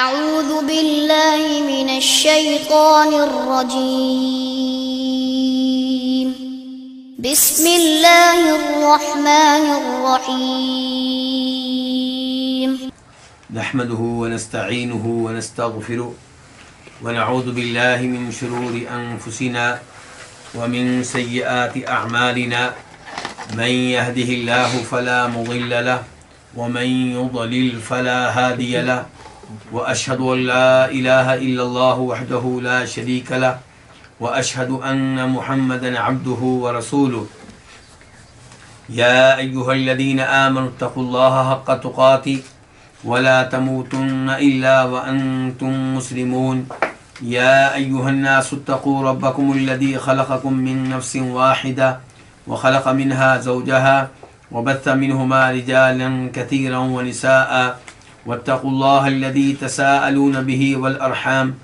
أعوذ بالله من الشيطان الرجيم بسم الله الرحمن الرحيم نحمده ونستعينه ونستغفره ونعوذ بالله من شرور أنفسنا ومن سيئات أعمالنا من يهده الله فلا مضل له ومن يضلل فلا هادي له وأشهد أن لا إله إلا الله وحده لا شريك له وأشهد أن محمدا عبده ورسوله يا أيها الذين آمنوا اتقوا الله حق تقاته ولا تموتن إلا وأنتم مسلمون يا أيها الناس اتقوا ربكم الذي خلقكم من نفس واحدة وخلق منها زوجها وبث منهما رجالا كثيرا ونساء واتقوا الله الذي تساءلون به والأرحام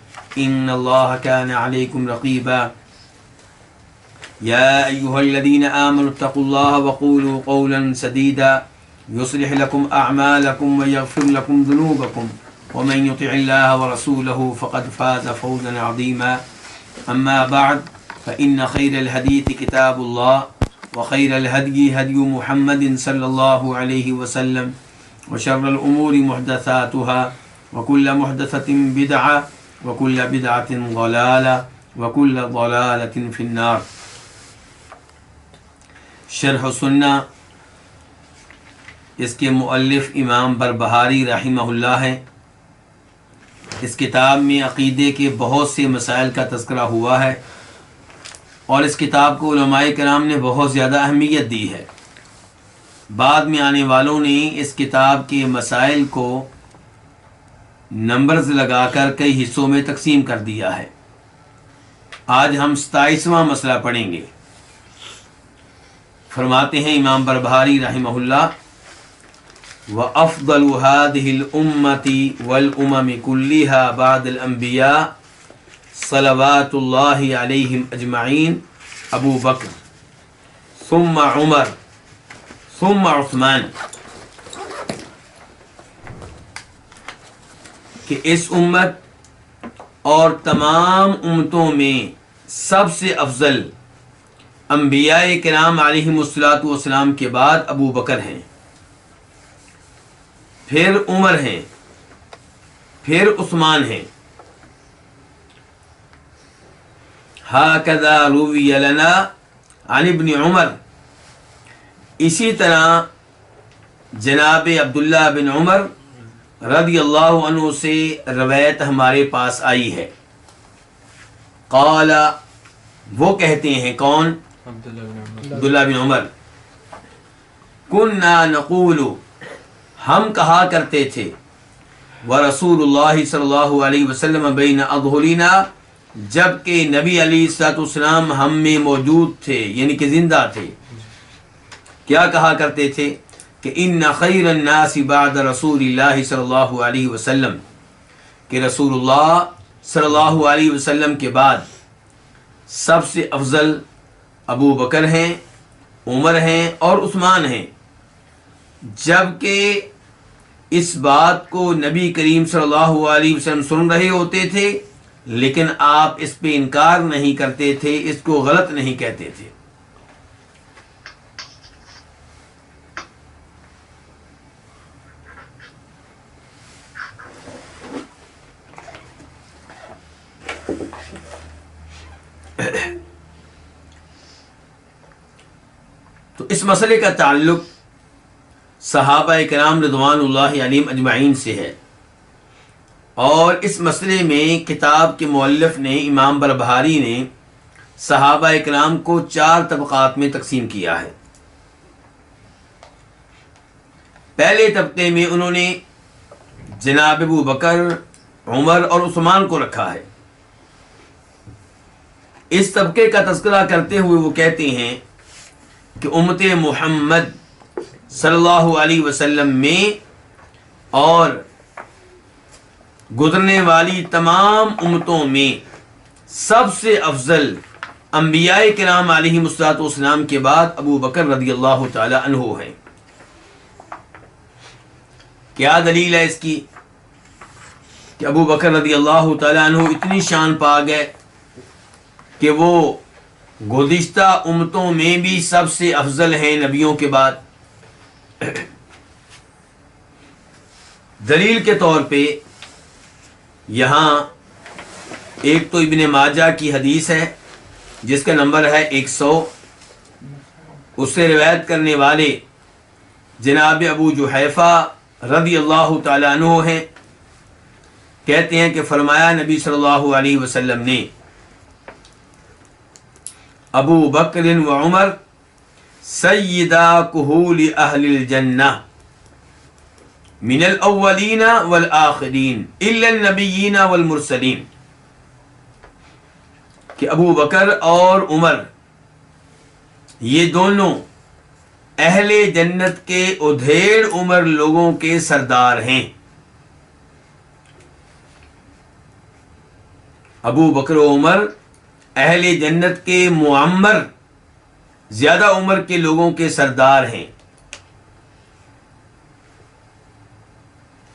إن الله كان عليكم رقيبا يا أيها الذين آمنوا اتقوا الله وقولوا قولا سديدا يصلح لكم أعمالكم ويغفر لكم ذنوبكم ومن يطع الله ورسوله فقد فاز فوزا عظيما أما بعد فإن خير الحديث كتاب الله وخير الهدي هدي محمد صلى الله عليه وسلم وشر الأمور محدثاتها وكل محدثة بدعة وكل بدعة ضلالة وكل ضلالة في النار. شرح السنہ، اس کے مؤلف امام بربہاری رحمہ اللہ ہے. اس کتاب میں عقیدے کے بہت سے مسائل کا تذکرہ ہوا ہے اور اس کتاب کو علماء کرام نے بہت زیادہ اہمیت دی ہے. بعد میں آنے والوں نے اس کتاب کے مسائل کو نمبرز لگا کر کئی حصوں میں تقسیم کر دیا ہے. آج ہم 27واں مسئلہ پڑھیں گے. فرماتے ہیں امام بربہاری رحمہ اللہ: وَأَفْضَلُ هَذِهِ الْأُمَّةِ وَالْأُمَمِ كُلِّهَا بَعْدَ الْأَنْبِيَاءِ صلوات اللہ علیہم اجمعین ابو بکر ثم عمر ثم عثمان. کہ اس امت اور تمام امتوں میں سب سے افضل انبیاء کرام علیہم الصلوۃ کے بعد ابو بکر ہیں، پھر عمر ہیں، پھر عثمان ہیں. ہاکذا روی لنا عن ابن عمر، اسی طرح جناب عبداللہ بن عمر رضی اللہ عنہ سے روایت ہمارے پاس آئی ہے. قال، وہ کہتے ہیں، کون؟ عبداللہ بن عمر. کننا نقول، ہم کہا کرتے تھے، ورسول اللہ صلی اللہ علیہ وسلم بین اظہرنا، جبکہ نبی علیہ الصلوۃ والسلام ہم میں موجود تھے، یعنی کہ زندہ تھے. کیا کہا کرتے تھے کہ ان خیر الناس بعد رسول اللہ صلی اللہ علیہ وسلم، کہ رسول اللہ صلی اللہ علیہ وسلم کے بعد سب سے افضل ابو بکر ہیں، عمر ہیں اور عثمان ہیں. جبکہ اس بات کو نبی کریم صلی اللہ علیہ وسلم سن رہے ہوتے تھے، لیکن آپ اس پہ انکار نہیں کرتے تھے، اس کو غلط نہیں کہتے تھے. تو اس مسئلے کا تعلق صحابہ کرام رضوان اللہ علیہم اجمعین سے ہے، اور اس مسئلے میں کتاب کے مؤلف نے، امام بربہاری نے، صحابہ کرام کو 4 طبقات میں تقسیم کیا ہے. پہلے طبقے میں انہوں نے جناب ابو بکر، عمر اور عثمان کو رکھا ہے. اس طبقے کا تذکرہ کرتے ہوئے وہ کہتے ہیں کہ امت محمد صلی اللہ علیہ وسلم میں اور گزرنے والی تمام امتوں میں سب سے افضل انبیاء کرام علیہم الصلوۃ والسلام کے بعد ابو بکر رضی اللہ تعالی عنہ ہیں. کیا دلیل ہے اس کی؟ کہ ابو بکر رضی اللہ تعالیٰ عنہ اتنی شان پا گئے کہ وہ گزشتہ امتوں میں بھی سب سے افضل ہیں نبیوں کے بعد. دلیل کے طور پہ یہاں ایک تو ابن ماجہ کی حدیث ہے جس کا نمبر ہے 100. اس سے روایت کرنے والے جناب ابو جحیفہ رضی اللہ تعالیٰ عنہ ہیں. کہتے ہیں کہ فرمایا نبی صلی اللہ علیہ وسلم نے ابو بکر و عمر سیدا کہول اہل الجنہ من الاولین والآخرین الا النبیین والمرسلین، کہ ابو بکر اور عمر یہ دونوں اہل جنت کے ادھیڑ عمر لوگوں کے سردار ہیں. ابو بکر و عمر اہل جنت کے معمر زیادہ عمر کے لوگوں کے سردار ہیں.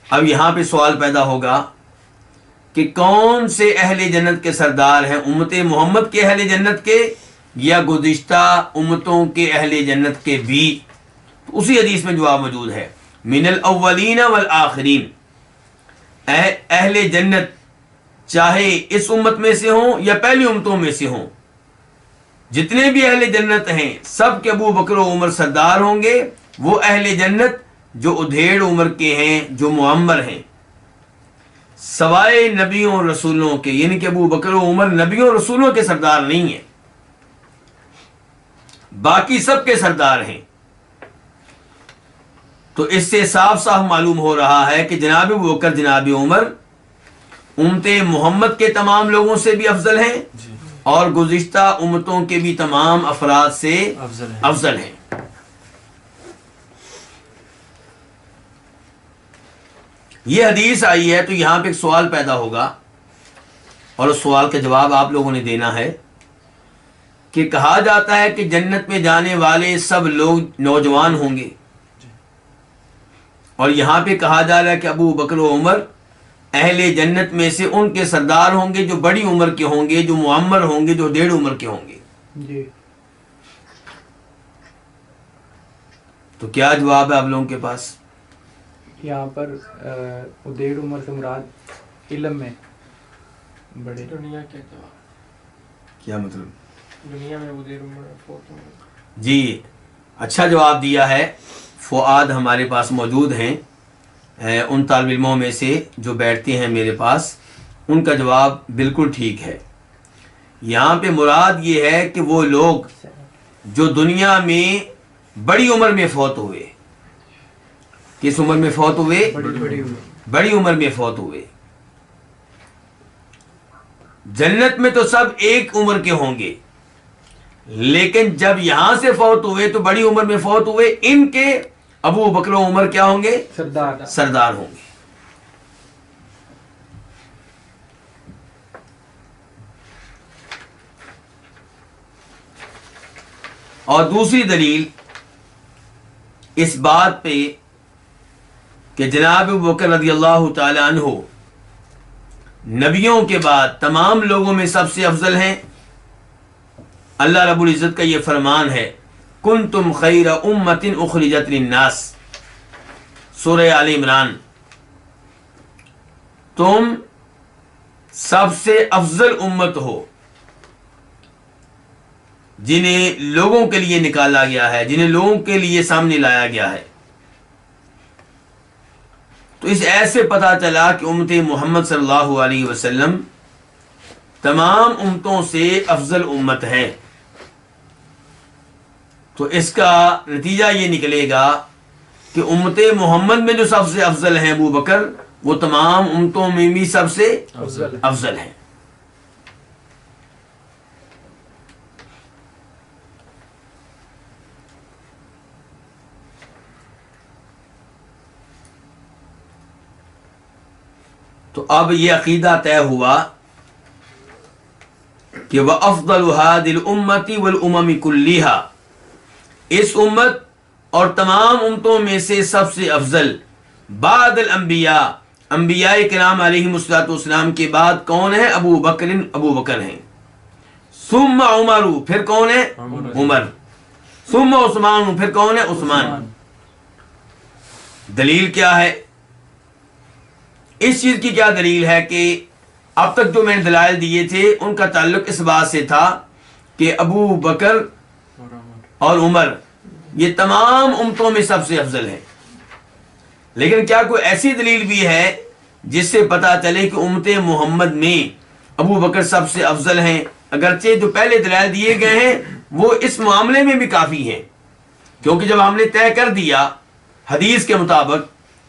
اب یہاں پہ سوال پیدا ہوگا کہ کون سے اہل جنت کے سردار ہیں، امت محمد کے اہل جنت کے یا گزشتہ امتوں کے اہل جنت کے بھی؟ تو اسی حدیث میں جواب موجود ہے، من الاولین والآخرین. اہل جنت چاہے اس امت میں سے ہوں یا پہلی امتوں میں سے ہوں، جتنے بھی اہل جنت ہیں سب کے ابو بکر و عمر سردار ہوں گے. وہ اہل جنت جو ادھیڑ عمر کے ہیں، جو معمر ہیں، سوائے نبیوں اور رسولوں کے، یعنی کہ ابو بکر و عمر نبیوں اور رسولوں کے سردار نہیں ہیں، باقی سب کے سردار ہیں. تو اس سے صاف صاف معلوم ہو رہا ہے کہ جناب ابو بکر جناب عمر امت محمد کے تمام لوگوں سے بھی افضل ہیں اور گزشتہ امتوں کے بھی تمام افراد سے افضل ہیں. یہ حدیث آئی ہے تو یہاں پہ ایک سوال پیدا ہوگا اور اس سوال کا جواب آپ لوگوں نے دینا ہے کہ کہا جاتا ہے کہ جنت میں جانے والے سب لوگ نوجوان ہوں گے، اور یہاں پہ کہا جا رہا ہے کہ ابو بکر و عمر اہل جنت میں سے ان کے سردار ہوں گے جو بڑی عمر کے ہوں گے، جو معمر ہوں گے، جو ڈیڑھ عمر کے ہوں گے. جی تو کیا جواب ہے آپ لوگوں کے پاس؟ یہاں پر ادھیڑ عمر سے مراد علم میں بڑے. دنیا کے اعتبار کیا مطلب؟ دنیا میں ادھیڑ عمر فوت ہوئے. جی اچھا جواب دیا ہے. فؤاد ہمارے پاس موجود ہیں، ان طالب علموں میں سے جو بیٹھتے ہیں میرے پاس، ان کا جواب بالکل ٹھیک ہے. یہاں پہ مراد یہ ہے کہ وہ لوگ جو دنیا میں بڑی عمر میں فوت ہوئے. کس عمر میں فوت ہوئے؟ بڑی عمر میں فوت ہوئے. جنت میں تو سب ایک عمر کے ہوں گے، لیکن جب یہاں سے فوت ہوئے تو بڑی عمر میں فوت ہوئے، ان کے ابو بکر و عمر کیا ہوں گے؟ سردار ہوں گے. اور دوسری دلیل اس بات پہ کہ جناب ابو بکر رضی اللہ تعالی عنہ نبیوں کے بعد تمام لوگوں میں سب سے افضل ہیں. اللہ رب العزت کا یہ فرمان ہے، کنتم خیر امت اخرجت للناس، سورہ آل عمران، تم سب سے افضل امت ہو جنہیں لوگوں کے لیے نکالا گیا ہے، جنہیں لوگوں کے لیے سامنے لایا گیا ہے. تو اس ایسے پتہ چلا کہ امت محمد صلی اللہ علیہ وسلم تمام امتوں سے افضل امت ہے. تو اس کا نتیجہ یہ نکلے گا کہ امت محمد میں جو سب سے افضل ہیں ابو بکر، وہ تمام امتوں میں بھی سب سے افضل ہیں. تو اب یہ عقیدہ طے ہوا کہ وَأَفْضَلُ هَذِهِ الْأُمَّةِ وَالْأُمَمِ كُلِّهَا، اس امت اور تمام امتوں میں سے سب سے افضل بعد الانبیاء، انبیاء کرام علیہم السلام کے بعد کون ہے؟ ابو بکر ہیں. ثم عمر، پھر کون ہے؟ عمر. ثم عثمان، پھر کون ہے؟ عثمان. دلیل کیا ہے؟ اس چیز کی کیا دلیل ہے کہ اب تک جو میں نے دلائل دیے تھے ان کا تعلق اس بات سے تھا کہ ابو بکر اور عمر یہ تمام امتوں میں سب سے افضل ہیں. لیکن کیا کوئی ایسی دلیل بھی ہے جس سے پتہ چلے کہ امت محمد میں ابو بکر سب سے افضل ہیں؟ اگرچہ جو پہلے دلائل دیے گئے ہیں وہ اس معاملے میں بھی کافی ہیں، کیونکہ جب ہم نے طے کر دیا حدیث کے مطابق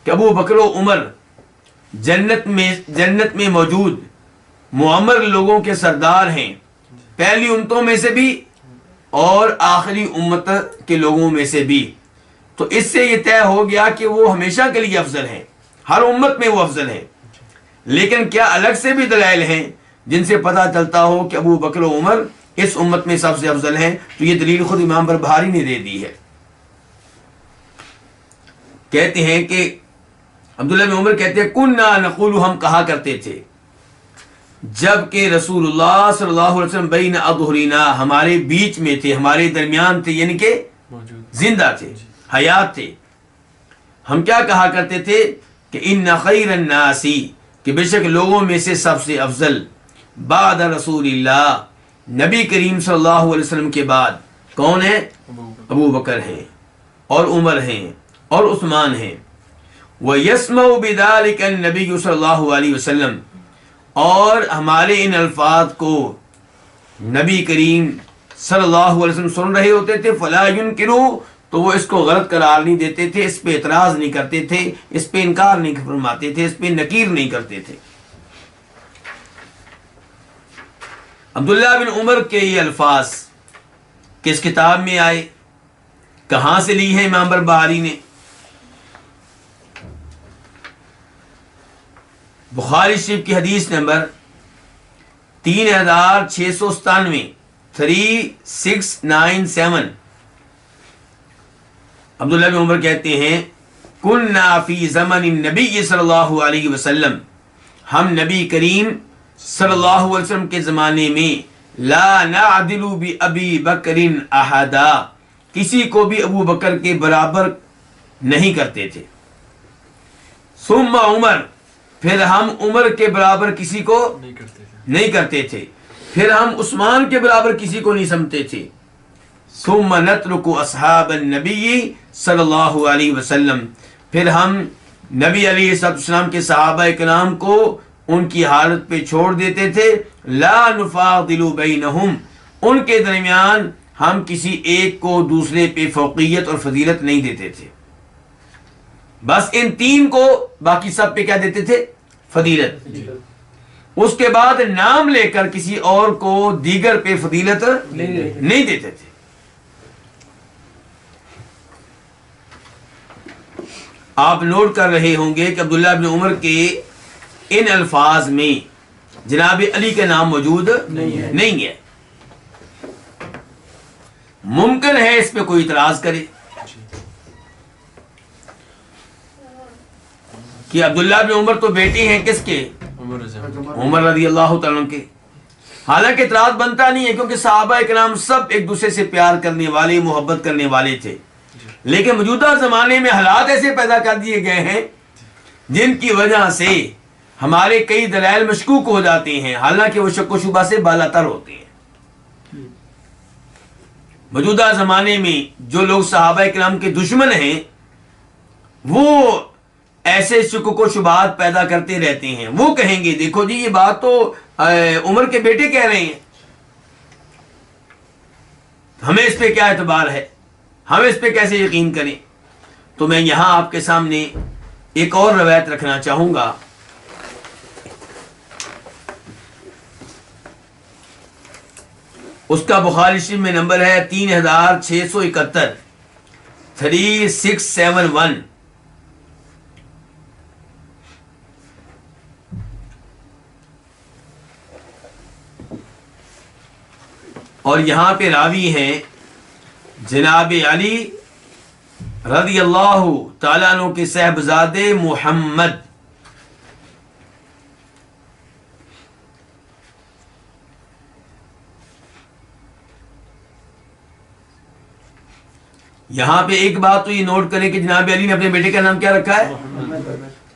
کہ ابو بکر و عمر جنت میں موجود معمر لوگوں کے سردار ہیں، پہلی امتوں میں سے بھی اور آخری امت کے لوگوں میں سے بھی، تو اس سے یہ طے ہو گیا کہ وہ ہمیشہ کے لیے افضل ہیں، ہر امت میں وہ افضل ہیں. لیکن کیا الگ سے بھی دلائل ہیں جن سے پتہ چلتا ہو کہ ابو بکر و عمر اس امت میں سب سے افضل ہیں؟ تو یہ دلیل خود امام بربہاری نے دے دی ہے. کہتے ہیں کہ عبداللہ بن عمر کہتے ہیں کننا نقول، ہم کہا کرتے تھے جب کہ رسول اللہ صلی اللہ علیہ وسلم بین اظہرنا، ہمارے بیچ میں تھے، ہمارے درمیان تھے، یعنی کہ زندہ تھے، حیات تھے. ہم کیا کہا کرتے تھے کہ ان خیر الناس، کہ بے شک لوگوں میں سے سب سے افضل بعد رسول اللہ، نبی کریم صلی اللہ علیہ وسلم کے بعد کون ہے؟ ابو بکر ہیں اور عمر ہیں اور عثمان ہیں. وَيَسْمَعُ بِذَلِكَ النَّبِيُّ صلی اللہ علیہ وسلم، اور ہمارے ان الفاظ کو نبی کریم صلی اللہ علیہ وسلم سن رہے ہوتے تھے. فَلَا يُنْكِرُ، تو وہ اس کو غلط قرار نہیں دیتے تھے، اس پہ اعتراض نہیں کرتے تھے، اس پہ انکار نہیں فرماتے تھے، اس پہ نکیر نہیں کرتے تھے. عبداللہ بن عمر کے یہ الفاظ کس کتاب میں آئے، کہاں سے لی ہے امام بربہاری نے؟ بخاری شریف کی حدیث نمبر 3697، 3697. عبداللہ بن عمر کہتے ہیں کننا فی زمن النبی صلی اللہ علیہ وسلم، ہم نبی کریم صلی اللہ علیہ وسلم کے زمانے میں لا نعدل بأبی بکر احدا، کسی کو بھی ابو بکر کے برابر نہیں کرتے تھے. ثم عمر، پھر ہم عمر کے برابر کسی کو نہیں کرتے تھے، پھر ہم عثمان کے برابر کسی کو نہیں سمجھتے تھے. ثم نترک اصحاب النبی صلی اللہ علیہ وسلم، پھر ہم نبی علیہ السلام کے صحابہ کرام کو ان کی حالت پہ چھوڑ دیتے تھے. لا نفاضل بینہم، ان کے درمیان ہم کسی ایک کو دوسرے پہ فوقیت اور فضیلت نہیں دیتے تھے. بس ان تین کو، باقی سب پہ کیا دیتے تھے؟ فضیلت. اس کے بعد نام لے کر کسی اور کو دیگر پہ فضیلت نہیں دیتے تھے. آپ نوٹ کر رہے ہوں گے کہ عبداللہ بن عمر کے ان الفاظ میں جناب علی کا نام موجود نہیں ہے. ممکن ہے اس پہ کوئی اعتراض کرے کہ عبداللہ بن عمر تو بیٹے ہیں کس کے؟ عمر رضی اللہ تعالیٰ عنہ کے. حالانکہ اعتراض بنتا نہیں ہے کیونکہ صحابہ کرام سب ایک دوسرے سے پیار کرنے والے، محبت کرنے والے تھے. لیکن موجودہ زمانے میں حالات ایسے پیدا کر دیے گئے ہیں جن کی وجہ سے ہمارے کئی دلائل مشکوک ہو جاتے ہیں، حالانکہ وہ شک و شبہ سے بالا تر ہوتے ہیں. موجودہ زمانے میں جو لوگ صحابہ کرام کے دشمن ہیں وہ ایسے شکوک و شبہات پیدا کرتے رہتے ہیں. وہ کہیں گے دیکھو جی یہ بات تو عمر کے بیٹے کہہ رہے ہیں، ہمیں اس پہ کیا اعتبار ہے، ہم اس پہ کیسے یقین کریں. تو میں یہاں آپ کے سامنے ایک اور روایت رکھنا چاہوں گا. اس کا بخاری شریف میں نمبر ہے 3671، 3671. اور یہاں پہ راوی ہیں جناب علی رضی اللہ تعالیٰ عنہ کے صاحبزادے محمد یہاں پہ ایک بات تو یہ نوٹ کریں کہ جناب علی نے اپنے بیٹے کا نام کیا رکھا ہے؟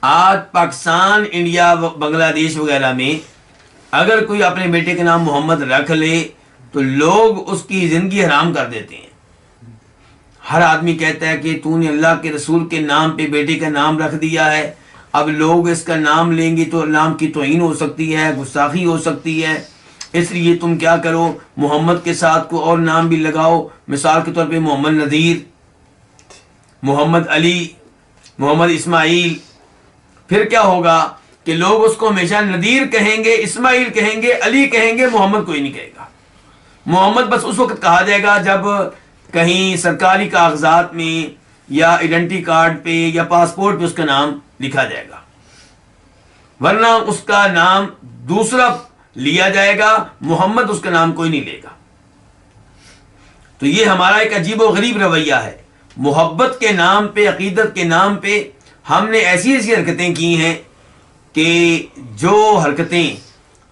آج پاکستان، انڈیا، بنگلہ دیش وغیرہ میں اگر کوئی اپنے بیٹے کا نام محمد رکھ لے تو لوگ اس کی زندگی حرام کر دیتے ہیں. ہر آدمی کہتا ہے کہ تو نے اللہ کے رسول کے نام پہ بیٹے کا نام رکھ دیا ہے، اب لوگ اس کا نام لیں گے تو نام کی توہین ہو سکتی ہے، گستاخی ہو سکتی ہے، اس لیے تم کیا کرو محمد کے ساتھ کوئی اور نام بھی لگاؤ. مثال کے طور پہ محمد نذیر، محمد علی، محمد اسماعیل. پھر کیا ہوگا کہ لوگ اس کو ہمیشہ نذیر کہیں گے، اسماعیل کہیں گے، علی کہیں گے، محمد کوئی نہیں کہے گا. محمد بس اس وقت کہا جائے گا جب کہیں سرکاری کاغذات میں یا آئیڈینٹی کارڈ پہ یا پاسپورٹ پہ اس کا نام لکھا جائے گا، ورنہ اس کا نام دوسرا لیا جائے گا، محمد اس کا نام کوئی نہیں لے گا. تو یہ ہمارا ایک عجیب و غریب رویہ ہے. محبت کے نام پہ، عقیدت کے نام پہ ہم نے ایسی ایسی حرکتیں کی ہیں کہ جو حرکتیں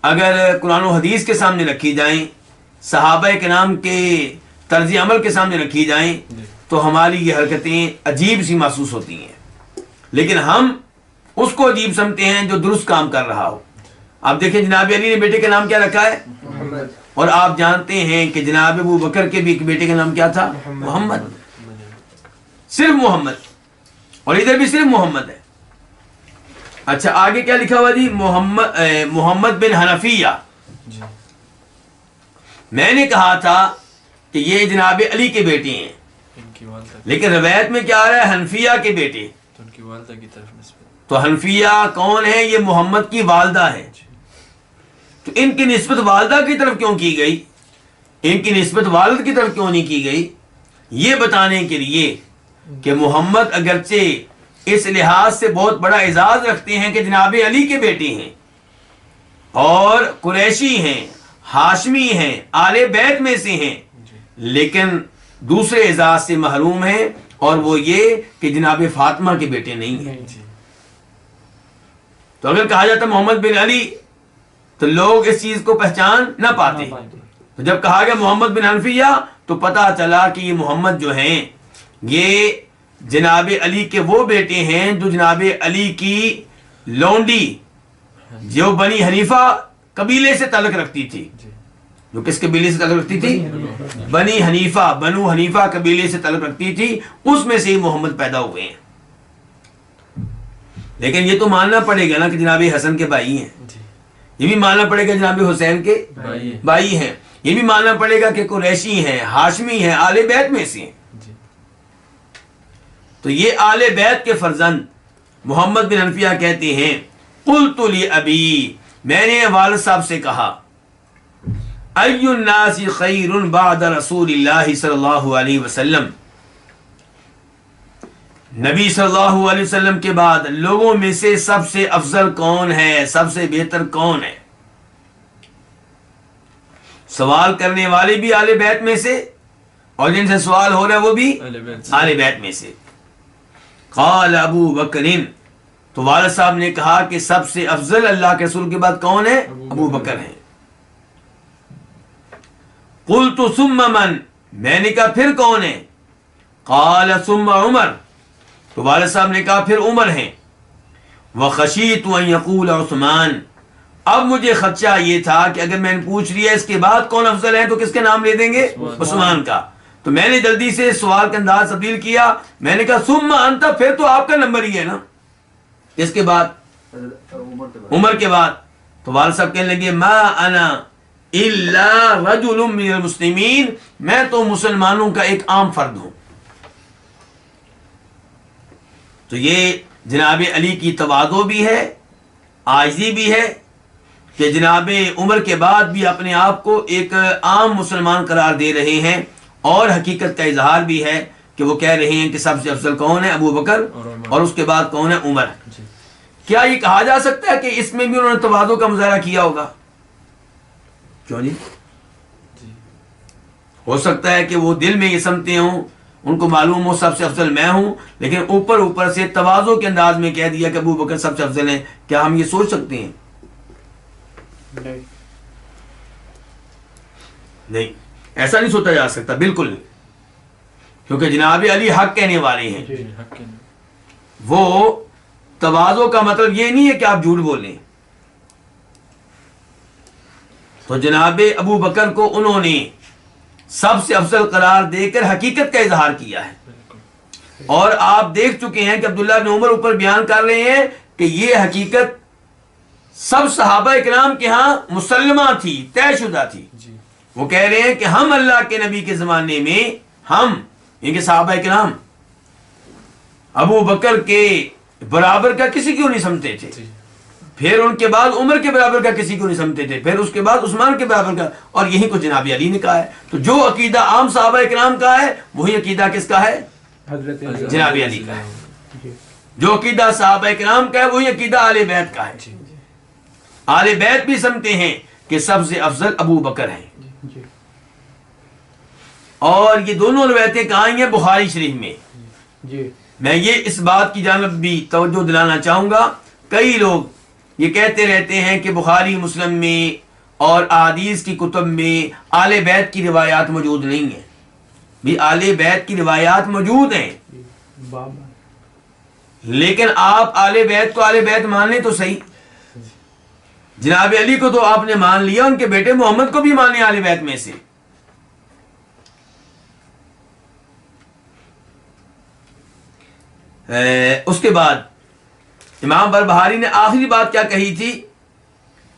اگر قرآن و حدیث کے سامنے رکھی جائیں، صحابہ کرام کے طرز عمل کے سامنے رکھی جائیں تو ہماری یہ حرکتیں عجیب سی محسوس ہوتی ہیں، لیکن ہم اس کو عجیب سمجھتے ہیں جو درست کام کر رہا ہو. آپ دیکھیں جناب علی نے بیٹے کا نام کیا رکھا ہے؟ اور آپ جانتے ہیں کہ جناب ابو بکر کے بھی ایک بیٹے کا نام کیا تھا؟ محمد. صرف محمد، اور ادھر بھی صرف محمد ہے. اچھا آگے کیا لکھا ہوا جی؟ محمد بن حنفیہ. میں نے کہا تھا کہ یہ جناب علی کے بیٹے ہیں، لیکن روایت میں کیا آ رہا ہے؟ حنفیہ کے بیٹے. ان کی والدہ کی طرف نسبت. تو حنفیہ کون ہے؟ یہ محمد کی والدہ ہے. تو ان کی نسبت والدہ کی طرف کیوں کی گئی؟ ان کی نسبت والد کی طرف کیوں نہیں کی گئی؟ یہ بتانے کے لیے کہ محمد اگرچہ اس لحاظ سے بہت بڑا اعزاز رکھتے ہیں کہ جناب علی کے بیٹے ہیں اور قریشی ہیں، ہاشمی ہیں، آل بیت میں سے ہیں، لیکن دوسرے اعزاز سے محروم ہیں، اور وہ یہ کہ جناب فاطمہ کے بیٹے نہیں ہیں. تو اگر کہا جاتا محمد بن علی تو لوگ اس چیز کو پہچان نہ پاتے. تو جب کہا گیا محمد بن حنفیہ تو پتا چلا کہ یہ محمد جو ہیں یہ جناب علی کے وہ بیٹے ہیں جو جناب علی کی لونڈی جو بنی حنیفہ قبیلے سے تعلق رکھتی تھی. جو کس قبیلے سے تعلق رکھتی تھی؟ بنی حنیفہ، بنو حنیفہ قبیلے سے تعلق رکھتی تھی، اس میں سے ہی محمد پیدا ہوئے ہیں. لیکن یہ تو ماننا پڑے گا نا کہ جناب حسن کے بھائی ہیں، یہ بھی ماننا پڑے گا جناب حسین کے بھائی ہیں، یہ بھی ماننا پڑے گا کہ قریشی ہیں، ہاشمی ہیں، آل بیت میں سے ہیں. تو یہ آل بیت کے فرزند محمد بن حنفیہ کہتے ہیں قلت لأبی، میں نے والد صاحب سے کہا ای الناس خیر بعد رسول اللہ صلی اللہ علیہ وسلم، نبی صلی اللہ علیہ وسلم کے بعد لوگوں میں سے سب سے افضل کون ہے، سب سے بہتر کون ہے؟ سوال کرنے والے بھی آل بیت میں سے اور جن سے سوال ہو رہا ہے وہ بھی آل بیت میں سے. قال ابو بکر، تو والد صاحب نے کہا کہ سب سے افضل اللہ کے رسول کے بعد کون ہے؟ ابو بکر ہیں. قلت ثم من، میں نے کہا پھر کون ہے؟ قال ثم عمر، تو والد صاحب نے کہا پھر عمر ہیں. وخشیت ان یقول عثمان، اب مجھے خدشہ یہ تھا کہ اگر میں نے پوچھ لیا اس کے بعد کون افضل ہے تو کس کے نام لے دیں گے؟ عثمان کا. تو میں نے جلدی سے سوال کا انداز تبدیل کیا، میں نے کہا ثم انت، پھر تو آپ کا نمبر ہی ہے نا. اس کے بعد عمر کے بعد. تو والد صاحب کہنے لگے ما انا الا رجل من المسلمین، میں تو مسلمانوں کا ایک عام فرد ہوں. تو یہ جناب علی کی تواضع بھی ہے، عاجزی بھی ہے کہ جناب عمر کے بعد بھی اپنے آپ کو ایک عام مسلمان قرار دے رہے ہیں، اور حقیقت کا اظہار بھی ہے کہ وہ کہہ رہے ہیں کہ سب سے افضل کون ہے؟ ابو بکر، اور اس کے بعد کون ہے؟ عمر. کیا یہ کہا جا سکتا ہے کہ اس میں بھی انہوں نے تواضع کا مظاہرہ کیا ہوگا؟ کیوں جی؟ ہو سکتا ہے کہ وہ دل میں یہ سمجھتے ہوں، ان کو معلوم ہو سب سے افضل میں ہوں، لیکن اوپر سے تواضع کے انداز میں کہہ دیا کہ ابو بکر سب سے افضل ہیں. کیا ہم یہ سوچ سکتے ہیں؟ نہیں، ایسا نہیں سوچا جا سکتا، بالکل نہیں. کیونکہ جناب علی حق کہنے والے ہیں. جی حق کے وہ تواضع کا مطلب یہ نہیں ہے کہ آپ جھوٹ بولیں. تو جناب ابو بکر کو انہوں نے سب سے افضل قرار دے کر حقیقت کا اظہار کیا ہے. بالکل اور آپ دیکھ چکے ہیں کہ عبداللہ بن عمر اوپر بیان کر رہے ہیں کہ یہ حقیقت سب صحابہ اکرام کے ہاں مسلمہ تھی، طے شدہ تھی. جی وہ کہہ رہے ہیں کہ ہم اللہ کے نبی کے زمانے میں ہم ان کے صحابہ اکرام ابو بکر کے برابر کا کسی کو نہیں سمجھتے تھے. جی پھر ان کے بعد عمر کے برابر کا کسی کو نہیں سمجھتے تھے. پھر اس کے بعد عثمان کے برابر کا. اور یہی کچھ جناب علی نے کہا ہے. تو جو عقیدہ عام صحابہ اکرام کا ہے وہی عقیدہ کس کا ہے؟ حضرت جناب علی کا ہے. جی جو عقیدہ صحابہ اکرام کا ہے وہی عقیدہ آل بیت کا ہے. جی آل بیت بھی سمجھتے ہیں کہ سب سے افضل ابو بکر ہیں. جی اور یہ دونوں روایتیں کہاں ہیں؟ بخاری شریف میں. جی میں یہ اس بات کی جانب بھی توجہ دلانا چاہوں گا. کئی لوگ یہ کہتے رہتے ہیں کہ بخاری مسلم میں اور احادیث کی کتب میں آل بیت کی روایات موجود نہیں ہیں. بھی آل بیت کی روایات موجود ہیں، جی باب لیکن آپ آل بیت کو آل بیت مان لیں تو صحیح. جناب علی کو تو آپ نے مان لیا، ان کے بیٹے محمد کو بھی مانے آل بیت میں سے. اس کے بعد امام بربہاری نے آخری بات کیا کہی تھی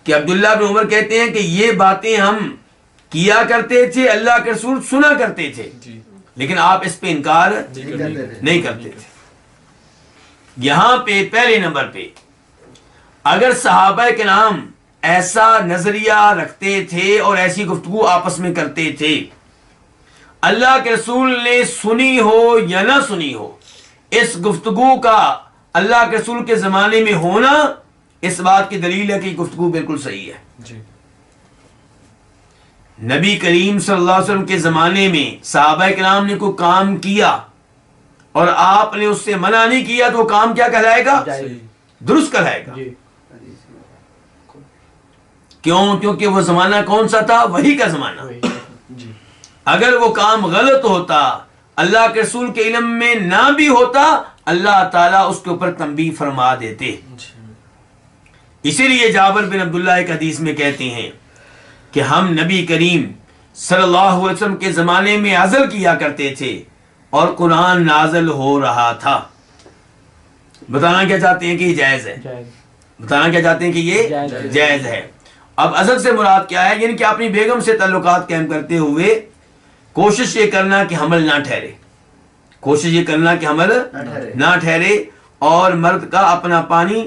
کہ عبداللہ بن عمر کہتے ہیں کہ یہ باتیں ہم کیا کرتے تھے، اللہ کے رسول سنا کرتے تھے، جی لیکن آپ اس پہ انکار نہیں کرتے تھے. یہاں پہ پہلے نمبر پہ اگر صحابہ کے نام ایسا نظریہ رکھتے تھے اور ایسی گفتگو آپس میں کرتے تھے، اللہ کے رسول نے سنی ہو یا نہ سنی ہو، اس گفتگو کا اللہ کے رسول کے زمانے میں ہونا اس بات کی دلیل ہے کہ یہ گفتگو بالکل صحیح ہے. جی نبی کریم صلی اللہ علیہ وسلم کے زمانے میں صحابہ کرام نے کوئی کام کیا اور آپ نے اس سے منع نہیں کیا تو وہ کام کیا کہلائے گا؟ صحیح درست کہلائے گا. جی کیوں؟ کیونکہ وہ زمانہ کون سا تھا؟ وحی کا زمانہ. وہی جی اگر وہ کام غلط ہوتا، اللہ کے رسول کے علم میں نہ بھی ہوتا، اللہ تعالیٰ اس کے اوپر تنبیہ فرما دیتے. جی اسی لیے جابر بن عبداللہ ایک حدیث میں کہتے ہیں کہ ہم نبی کریم صلی اللہ علیہ وسلم کے زمانے میں عزل کیا کرتے تھے اور قرآن نازل ہو رہا تھا. بتانا کیا چاہتے ہیں کہ یہ جائز ہے؟ جائز بتانا کیا چاہتے ہیں کہ یہ جائز جائز ہے. اب عزل سے مراد کیا ہے؟ یعنی کہ اپنی بیگم سے تعلقات قائم کرتے ہوئے کوشش یہ کرنا کہ حمل نہ ٹھہرے، کوشش یہ کرنا کہ حمل نہ ٹھہرے، اور مرد کا اپنا پانی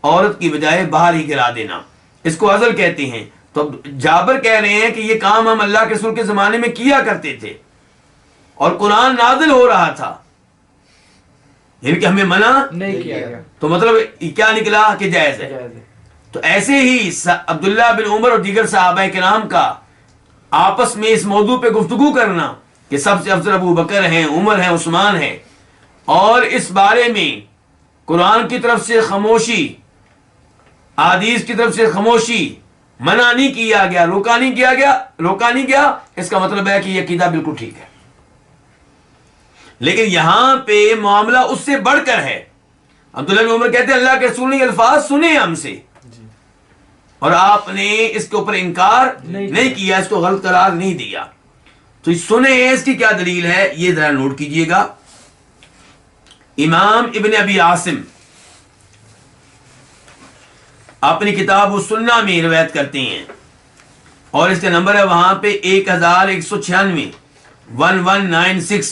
عورت کی بجائے باہر ہی گرا دینا، اس کو عزل کہتے ہیں. تو جابر کہہ رہے ہیں کہ یہ کام ہم اللہ کے رسول کے زمانے میں کیا کرتے تھے اور قرآن نازل ہو رہا تھا، یعنی کہ ہمیں منع نہیں کیا گیا. تو مطلب کیا نکلا کہ جائز ہے. جائز ہے. تو ایسے ہی عبداللہ بن عمر اور دیگر صحابہ کرام کا آپس میں اس موضوع پہ گفتگو کرنا کہ سب سے افضل ابو بکر ہیں، عمر ہیں، عثمان ہیں، اور اس بارے میں قرآن کی طرف سے خاموشی، حدیث کی طرف سے خاموشی، منع نہیں کیا گیا، روکا نہیں گیا، اس کا مطلب ہے کہ یہ عقیدہ بالکل ٹھیک ہے. لیکن یہاں پہ معاملہ اس سے بڑھ کر ہے. عبداللہ بن عمر کہتے ہیں اللہ کے رسول نے یہ الفاظ سنے ہم سے جی اور آپ نے اس کے اوپر انکار نہیں کیا، اس کو غلط قرار نہیں دیا. تو سنے اس کی کیا دلیل ہے یہ ذرا نوٹ کیجئے گا. امام ابن ابی عاصم اپنی کتاب السنہ میں روایت کرتے ہیں اور اس کا نمبر ہے وہاں پہ 1196 1196،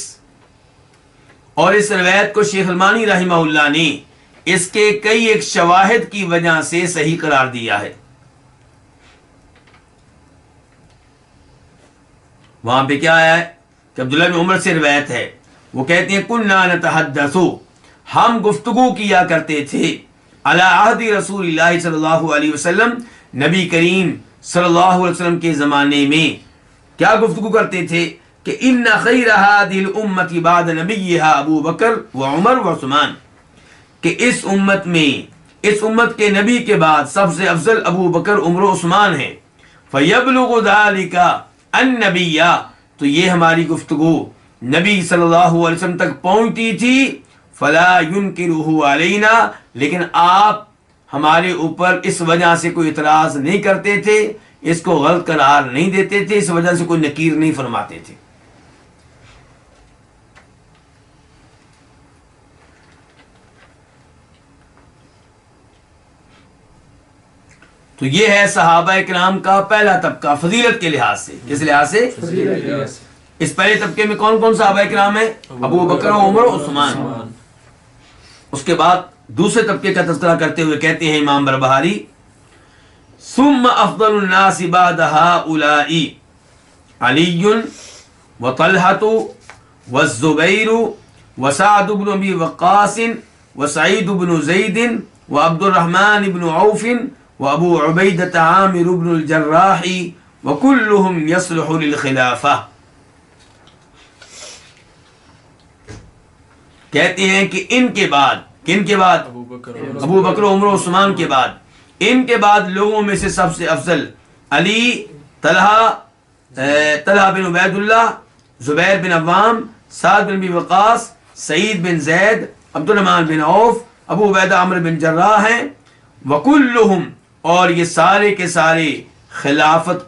اور اس روایت کو شیخ البانی رحمہ اللہ نے اس کے کئی ایک شواہد کی وجہ سے صحیح قرار دیا ہے. وہاں پہ کیا آیا ہے کہ عبداللہ بن عمر سے روایت ہے، وہ کہتے ہیں کننا نتحدث، ہم گفتگو کیا کرتے تھے علی عہد رسول اللہ صلی اللہ علیہ وسلم، نبی کریم صلی اللہ علیہ وسلم کے زمانے میں. کیا گفتگو کرتے تھے کہ ان خیر هذه الامه بعد نبیها ابو بکر و عمر و عثمان، کہ اس امت کے نبی کے بعد سب سے افضل ابو بکر، عمر و عثمان ہیں. فیبلغ ذلك النبی، تو یہ ہماری گفتگو نبی صلی اللہ علیہ وسلم تک پہنچتی تھی فلا ينکرہ علینا، لیکن آپ ہمارے اوپر اس وجہ سے کوئی اعتراض نہیں کرتے تھے، اس کو غلط قرار نہیں دیتے تھے، اس وجہ سے کوئی نکیر نہیں فرماتے تھے۔ تو یہ ہے صحابہ کرام کا پہلا طبقہ فضیلت کے لحاظ سے۔ کس لحاظ سے؟ اس پہلے طبقے میں کون کون صحابہ کرام ہیں؟ ابو بکر و عمر و عثمان۔ اس کے بعد دوسرے طبقے کا تذکرہ کرتے ہوئے کہتے ہیں امام بربہاری ثم افضل الناس بعد هؤلاء علی وطلحة والزبیر وسعد بن ابی وقاص وسعید بن زید وعبد الرحمن بن عوف وابو عبیدۃ عامر بن الجراح وکلہم یصلح للخلافہ۔ کہتے ہیں کہ ان کے بعد، کن کے بعد؟ ابو بکر و عمر و عثمان کے بعد، ان کے بعد لوگوں میں سے سب سے افضل علی، طلحہ بن عبید اللہ، زبیر بن عوام، سعد بن ابی وقاص، سعید بن زید، عبد الرحمن بن عوف، ابو عبیدہ عامر بن جراح ہیں۔ وکلہم، اور یہ سارے کے سارے خلافت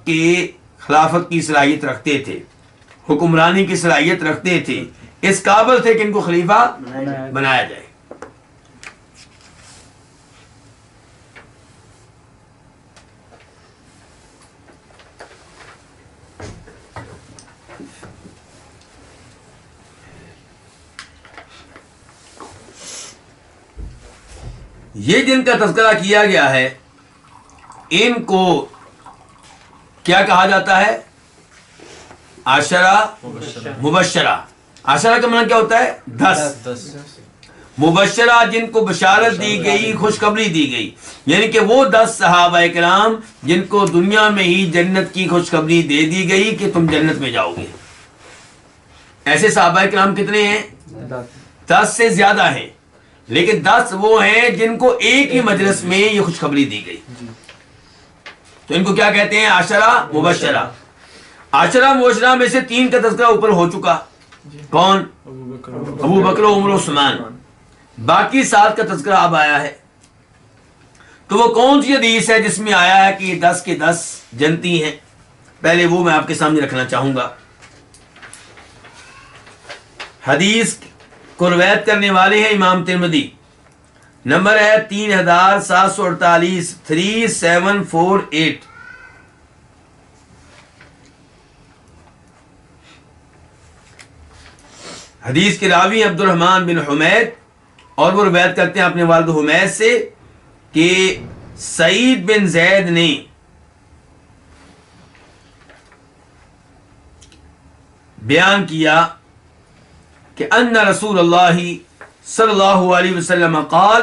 کی صلاحیت رکھتے تھے، حکمرانی کی صلاحیت رکھتے تھے، اس قابل تھے کہ ان کو خلیفہ بنایا جائے۔ یہ جن کا تذکرہ کیا گیا ہے ان کو کیا کہا جاتا ہے؟ عشرہ مبشرہ۔ عشرہ کا معنی کیا ہوتا ہے؟ 10۔ مبشرہ جن کو بشارت دی گئی، خوشخبری دی گئی، یعنی کہ وہ 10 صحابہ کرام جن کو دنیا میں ہی جنت کی خوشخبری دے دی گئی کہ تم جنت میں جاؤ گے۔ ایسے صحابہ کرام کتنے ہیں؟ 10 سے زیادہ ہیں، لیکن 10 وہ ہیں جن کو ایک ہی مجلس میں یہ خوشخبری دی گئی، تو ان کو کیا کہتے ہیں؟ عشرہ مبشرہ۔ عشرہ مبشرہ میں سے 3 کا تذکرہ اوپر ہو چکا، کون؟ ابو بکر و عمر و عثمان۔ باقی 7 کا تذکرہ اب آیا ہے۔ تو وہ کون سی حدیث ہے جس میں آیا ہے کہ یہ 10 کے 10 جنتی ہیں؟ پہلے وہ میں آپ کے سامنے رکھنا چاہوں گا۔ حدیث کو روایت کرنے والے ہیں امام ترمذی، نمبر ہے 3748، 3748۔ حدیث کے راوی عبد الرحمن بن حمید، اور وہ روایت کرتے ہیں اپنے والد حمید سے کہ سعید بن زید نے بیان کیا کہ ان رسول اللہ صلی اللہ علیہ وسلم قال،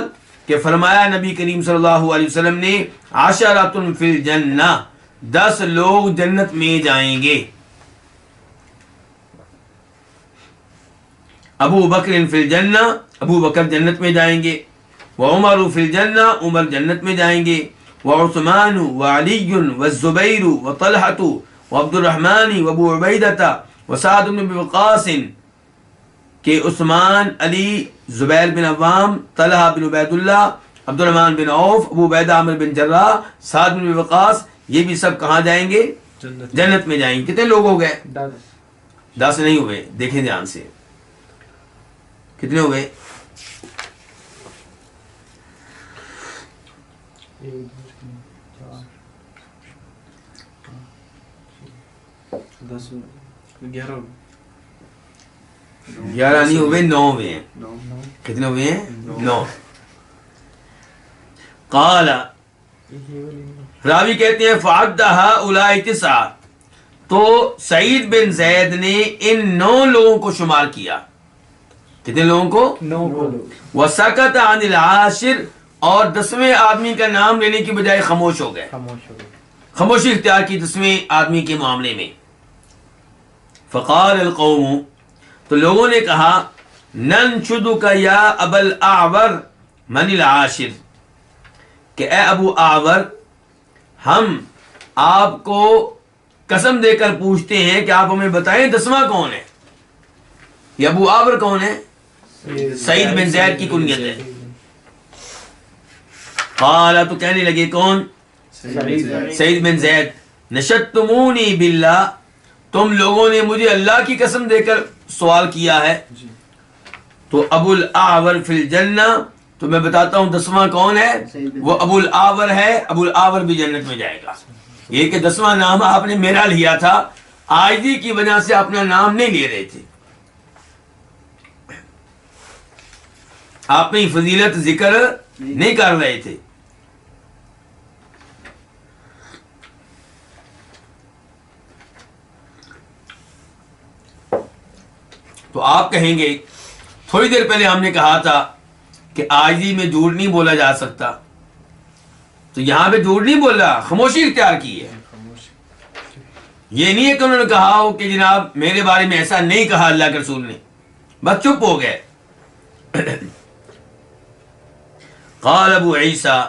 کہ فرمایا نبی کریم صلی اللہ علیہ وسلم نے عشرۃ فی الجنہ، 10 لوگ جنت میں جائیں گے۔ ابو بکر فی الجنہ، ابو بکر جنت میں جائیں گے، وعمر فی الجنہ، عمر جنت میں جائیں گے، وعثمان وعلی والزبیر وطلحۃ وعبد الرحمن وابو عبیدۃ وسعد بن ابی وقاص، کہ عثمان، علی، زبیر بن عوام، طلحہ بن عبید اللہ، عبد الرحمن بن عوف، ابو عبیدہ عامر بن جراح، سعد بن ابی وقاص، یہ بھی سب کہاں جائیں گے؟ جنت میں جائیں گے۔ کتنے لوگ ہو گئے؟ 10 نہیں ہوئے، دیکھیں دھیان سے کتنے ہو گئے؟ 11 نہیں ہوئے، 9 ہوئے ہیں۔ کتنے ہوئے ہیں؟ 9۔ قال، راوی کہتے ہیں فعد هؤلاء 9، تو سعید بن زید نے ان 9 لوگوں کو شمار کیا۔ کتنے لوگوں کو؟ 9 کو۔ وسکت عن العاشر، اور 10ویں آدمی کا نام لینے کی بجائے خاموش ہو گئے، خاموش ہو گئے۔ خاموشی اختیار کی 10ویں آدمی کے معاملے میں۔ فقال القوم، تو لوگوں نے کہا ننشدک یا ابا الاعور من العاشر، کہ اے ابو اعور، ہم آپ کو قسم دے کر پوچھتے ہیں کہ آپ ہمیں بتائیں 10واں کون ہے۔ یہ ابو آور کون ہے؟ سعید بن زید کی کنیت ہے. قال تو کہنے لگے کون؟ سعید بن زید. نشدتمونی باللہ، تم لوگوں نے مجھے اللہ کی قسم دے کر سوال کیا ہے. تو ابو الاعور فی الجنہ، تو میں بتاتا ہوں 10واں کون ہے؟ وہ ابو الاعور ہے. ابو الاعور بھی جنت میں جائے گا. یہ کہ 10واں نام آپ نے میرا لیا تھا، عاجزی کی وجہ سے اپنا نام نہیں لے رہے تھے. آپ نے فضیلت ذکر نہیں کر رہے تھے. تو آپ کہیں گے تھوڑی دیر پہلے ہم نے کہا تھا کہ عاجزی میں جھوٹ نہیں بولا جا سکتا، تو یہاں پہ جھوٹ نہیں بولا، خاموشی اختیار کی ہے. یہ نہیں ہے کہ انہوں نے کہا ہو کہ جناب میرے بارے میں ایسا نہیں کہا اللہ کے رسول نے، بس چپ ہو گئے. قال ابو عیسیٰ،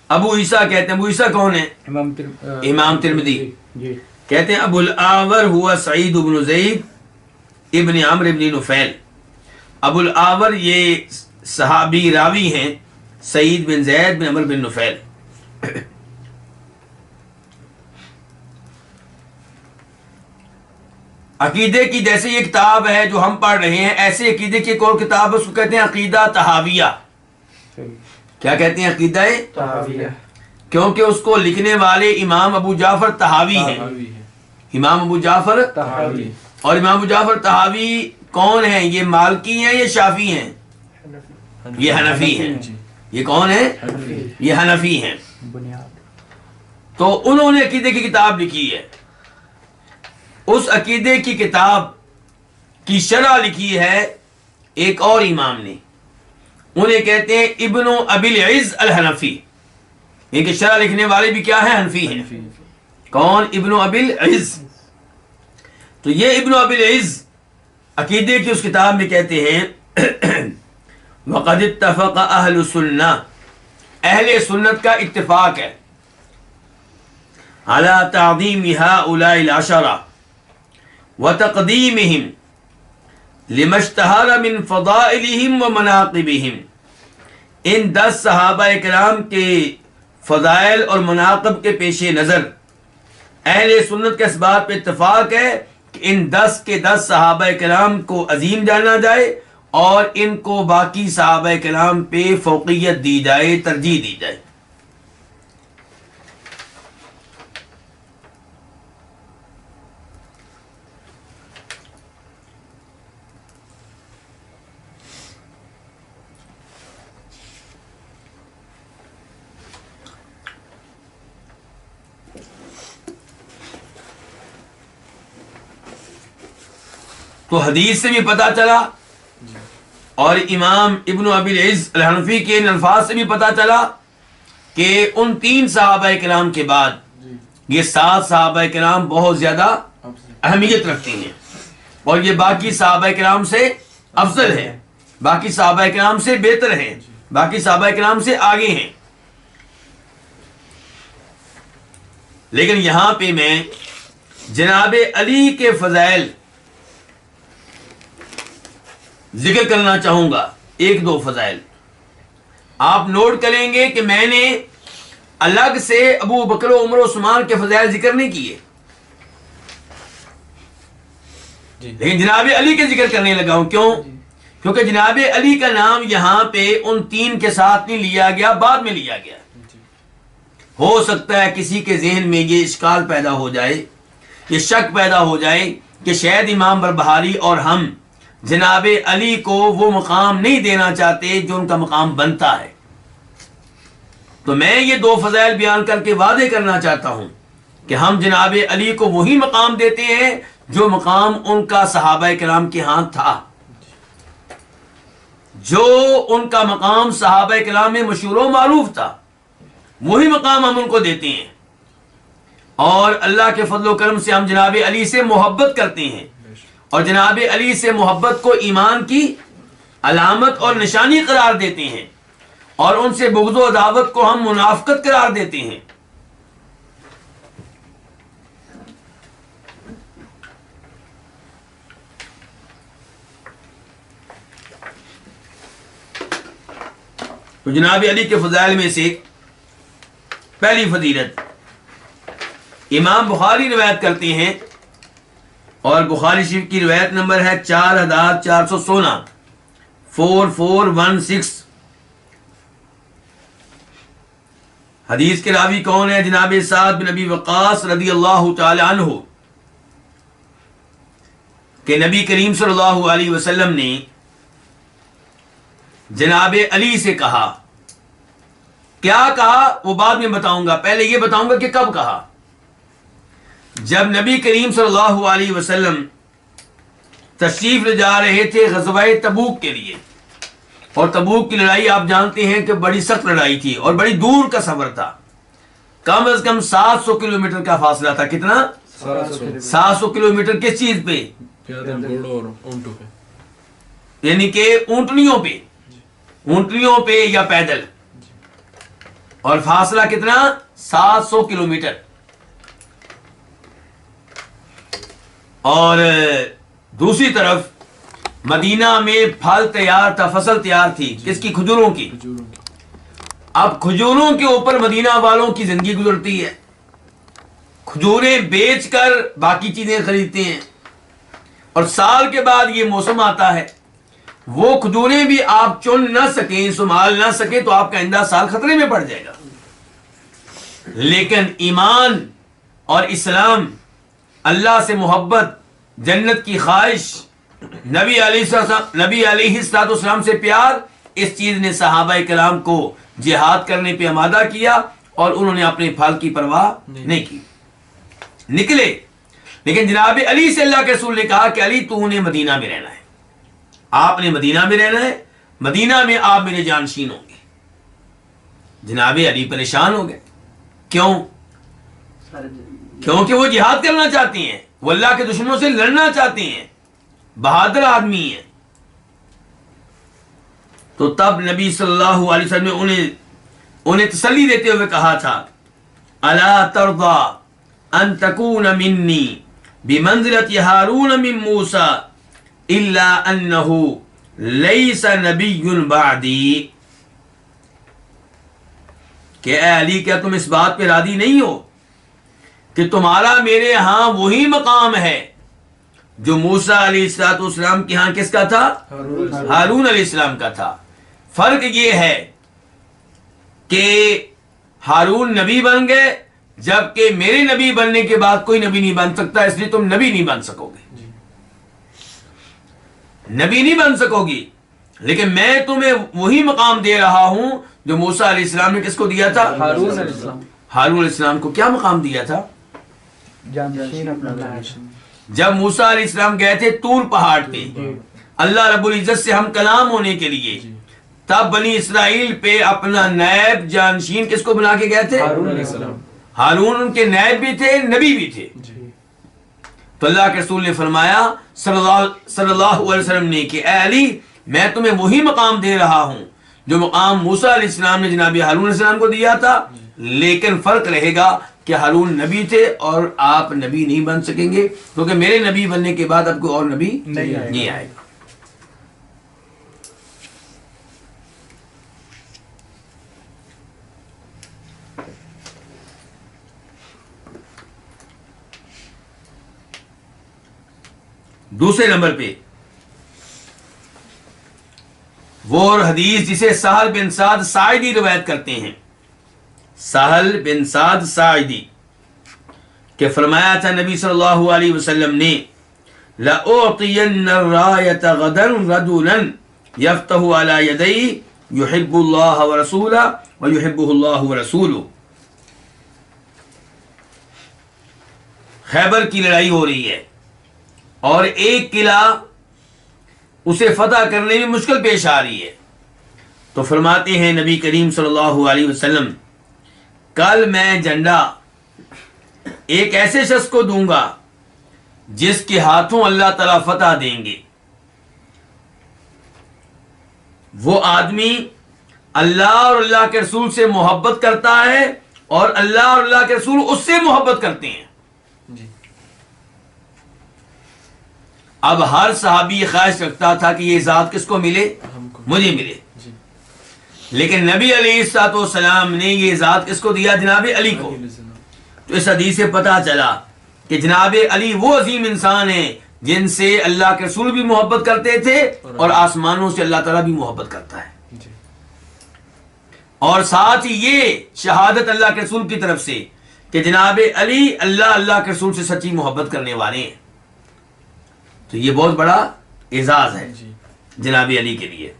ابو عیسیٰ کہتے ہیں، ابو عیسیٰ کون ہے؟ امام ترمذی. جی کہتے ہیں ابو الاعور ہوا سعید بن زید ابن عمرو ابن نفیل. ابو الاعور یہ صحابی راوی ہیں سعید بن زید بن عمرو بن نفیل. عقیدے کی جیسے یہ کتاب ہے جو ہم پڑھ رہے ہیں، ایسے عقیدے کی ایک اور کتاب ہے، اس کو کہتے ہیں عقیدہ طحاویہ. کیا کہتے ہیں؟ عقیدہ طحاویہ. کیونکہ اس کو لکھنے والے امام ابو جعفر طحاوی ہیں. امام ابو جعفر طحاوی. اور امام ابو جعفر طحاوی کون ہیں؟ یہ مالکی ہیں یا شافعی ہیں؟ یہ حنفی ہیں. یہ کون ہیں؟ یہ حنفی ہیں. بنیاد. تو انہوں نے عقیدے کی کتاب لکھی ہے. اس عقیدے کی کتاب کی شرح لکھی ہے ایک اور امام نے، انہیں کہتے ہیں ابن ابی العز الحنفی. یہ کہ شرح لکھنے والے بھی کیا ہیں؟ حنفی ہیں. کون؟ ابن ابی العز. تو یہ ابن ابی العز عقیدے کی اس کتاب میں کہتے ہیں وَقَدِ اتَّفَقَ أَهْلُ السُّنَّةِ، اہل سنت کا اتفاق ہے، عَلَى تَعْظِيمِ هَؤُلَاءِ الْعَشَرَةِ وَتَقْدِيمِهِمْ لِمَا اشْتَهَرَ مِنْ فَضَائِلِهِمْ وَمَنَاقِبِهِمْ. ان 10 صحابہ کرام کے فضائل اور مناقب کے پیش نظر اہل سنت کے اس بات پہ اتفاق ہے کہ ان 10 کے 10 صحابہ کرام کو عظیم جانا جائے اور ان کو باقی صحابہ کرام پہ فوقیت دی جائے، ترجیح دی جائے. تو حدیث سے بھی پتا چلا اور امام ابن ابی العز الحنفی کے ان الفاظ سے بھی پتا چلا کہ ان 3 صحابہ کرام کے بعد یہ 7 صحابہ کرام بہت زیادہ اہمیت رکھتے ہیں اور یہ باقی صحابہ کرام سے افضل ہیں، باقی صحابہ کرام سے بہتر ہیں، باقی صحابہ کرام سے آگے ہیں. لیکن یہاں پہ میں جناب علی کے فضائل ذکر کرنا چاہوں گا. 1-2 فضائل آپ نوٹ کریں گے کہ میں نے الگ سے ابو بکر و عمر و عثمان کے فضائل ذکر نہیں کیے، لیکن جناب علی کے ذکر کرنے لگا ہوں. کیوں؟ کیونکہ جناب علی کا نام یہاں پہ ان 3 کے ساتھ نہیں لیا گیا، بعد میں لیا گیا. ہو سکتا ہے کسی کے ذہن میں یہ اشکال پیدا ہو جائے، یہ شک پیدا ہو جائے کہ شاید امام بربہاری اور ہم جناب علی کو وہ مقام نہیں دینا چاہتے جو ان کا مقام بنتا ہے. تو میں یہ 2 فضائل بیان کر کے وعدے کرنا چاہتا ہوں کہ ہم جناب علی کو وہی مقام دیتے ہیں جو مقام ان کا صحابہ کرام کے ہاں تھا. جو ان کا مقام صحابہ کرام میں مشہور و معروف تھا، وہی مقام ہم ان کو دیتے ہیں. اور اللہ کے فضل و کرم سے ہم جناب علی سے محبت کرتے ہیں اور جناب علی سے محبت کو ایمان کی علامت اور نشانی قرار دیتے ہیں اور ان سے بغض و عداوت کو ہم منافقت قرار دیتے ہیں. تو جناب علی کے فضائل میں سے پہلی فضیلت امام بخاری روایت کرتے ہیں، اور بخاری شریف کی روایت نمبر ہے 4416 4416۔ حدیث کے راوی کون ہے؟ جناب سعد بن ابی وقاص رضی اللہ تعالی عنہ، کہ نبی کریم صلی اللہ علیہ وسلم نے جناب علی سے کہا، کیا کہا وہ بعد میں بتاؤں گا، پہلے یہ بتاؤں گا کہ کب کہا۔ جب نبی کریم صلی اللہ علیہ وسلم تشریف لے جا رہے تھے غزوہ تبوک کے لیے، اور تبوک کی لڑائی آپ جانتے ہیں کہ بڑی سخت لڑائی تھی اور بڑی دور کا سفر تھا، کم از کم 700 کلومیٹر کا فاصلہ تھا۔ کتنا؟ 700 کلومیٹر۔ کس چیز پہ؟ گھوڑوں اور اونٹوں پہ، یعنی کہ اونٹنیوں پہ یا پیدل، اور فاصلہ کتنا؟ 700 کلومیٹر۔ اور دوسری طرف مدینہ میں پھل تیار تھا، فصل تیار تھی، کس کی؟ کھجوروں کی۔ کھجوروں کی۔ اب کھجوروں کے اوپر مدینہ والوں کی زندگی گزرتی ہے، کھجوریں بیچ کر باقی چیزیں خریدتے ہیں، اور سال کے بعد یہ موسم آتا ہے، وہ کھجوریں بھی آپ چن نہ سکیں، سنبھال نہ سکیں، تو آپ کا آئندہ سال خطرے میں پڑ جائے گا۔ لیکن ایمان اور اسلام، اللہ سے محبت، جنت کی خواہش، نبی علیہ السلام سے پیار، اس چیز نے صحابہ کرام کو جہاد کرنے پہ آمادہ کیا، اور انہوں نے اپنے پھل کی پرواہ نہیں کی، نکلے۔ لیکن جناب علی سے اللہ کے رسول نے کہا کہ علی تو نے مدینہ میں رہنا ہے، آپ نے مدینہ میں رہنا ہے، مدینہ میں آپ میرے جانشین ہوں گے۔ جناب علی پریشان ہو گئے، کیوں؟ کیونکہ وہ جہاد کرنا چاہتی ہیں، وہ اللہ کے دشمنوں سے لڑنا چاہتی ہیں، بہادر آدمی ہیں۔ تو تب نبی صلی اللہ علیہ وسلم نے انہیں تسلی دیتے ہوئے کہا تھا، الا ترضى ان تكون مني بمنزلة هارون من موسى الا انه ليس نبي بعدي، کہ اے علی کیا تم اس بات پہ راضی نہیں ہو کہ تمہارا میرے ہاں وہی مقام ہے جو موسیٰ علیہ السلام کے ہاں کس کا تھا؟ ہارون علیہ السلام کا تھا۔ فرق یہ ہے کہ ہارون نبی بن گئے، جبکہ میرے نبی بننے کے بعد کوئی نبی نہیں بن سکتا، اس لیے تم نبی نہیں بن سکو گے، نبی نہیں بن سکو گی، لیکن میں تمہیں وہی مقام دے رہا ہوں جو موسیٰ علیہ السلام نے کس کو دیا تھا؟ ہارون علیہ السلام۔ ہارون علیہ السلام کو کیا مقام دیا تھا؟ جانشین اپنا بنایا۔ جب موسیٰ علیہ السلام گئے تھے طور پہاڑ پہ اللہ رب العزت سے ہم کلام ہونے کے لیے، تب بنی اسرائیل پہ اپنا نائب جانشین کس کو بنا کے گئے تھے؟ ہارون علیہ السلام۔ ہارون ان کے نائب بھی تھے، نبی بھی تھے۔ تو اللہ کے رسول نے فرمایا صلی اللہ علیہ وسلم نے کہ اے علی میں تمہیں وہی مقام دے رہا ہوں جو مقام موسیٰ علیہ السلام نے جناب ہارون علیہ السلام کو دیا تھا، لیکن فرق رہے گا کہ ہارون نبی تھے اور آپ نبی نہیں بن سکیں گے، کیونکہ میرے نبی بننے کے بعد اب کوئی اور نبی نہیں آئے گا۔ دوسرے نمبر پہ وہ حدیث جسے سہل بن سعد ساعدی روایت کرتے ہیں، سہل بن سعد ساعدی، کہ فرمایا تھا نبی صلی اللہ علیہ وسلم نے لَأُعْطِيَنَّ الرَّایَةَ غَدًا رَجُلًا يَفْتَحُ عَلَى يَدَيْهِ يُحِبُّ اللَّهَ وَرَسُولَهُ وَيُحِبُّهُ اللَّهُ وَرَسُولُهُ۔ خیبر کی لڑائی ہو رہی ہے اور ایک قلعہ اسے فتح کرنے میں مشکل پیش آ رہی ہے، تو فرماتے ہیں نبی کریم صلی اللہ علیہ وسلم کل میں جھنڈا ایک ایسے شخص کو دوں گا جس کے ہاتھوں اللہ تعالیٰ فتح دیں گے، وہ آدمی اللہ اور اللہ کے رسول سے محبت کرتا ہے اور اللہ اور اللہ کے رسول اس سے محبت کرتے ہیں۔ اب ہر صحابی یہ خواہش رکھتا تھا کہ یہ ذات کس کو ملے؟ مجھے ملے۔ لیکن نبی علیہ الصلوۃ والسلام نے یہ ذات کس کو دیا؟ جناب علی کو. تو اس حدیث سے پتہ چلا کہ جناب علی وہ عظیم انسان ہیں جن سے اللہ کے رسول بھی محبت کرتے تھے اور آسمانوں سے اللہ تعالیٰ بھی محبت کرتا ہے. اور ساتھ ہی یہ شہادت اللہ کے رسول کی طرف سے کہ جناب علی اللہ کے رسول سے سچی محبت کرنے والے ہیں. تو یہ بہت بڑا اعزاز ہے جناب علی کے لیے.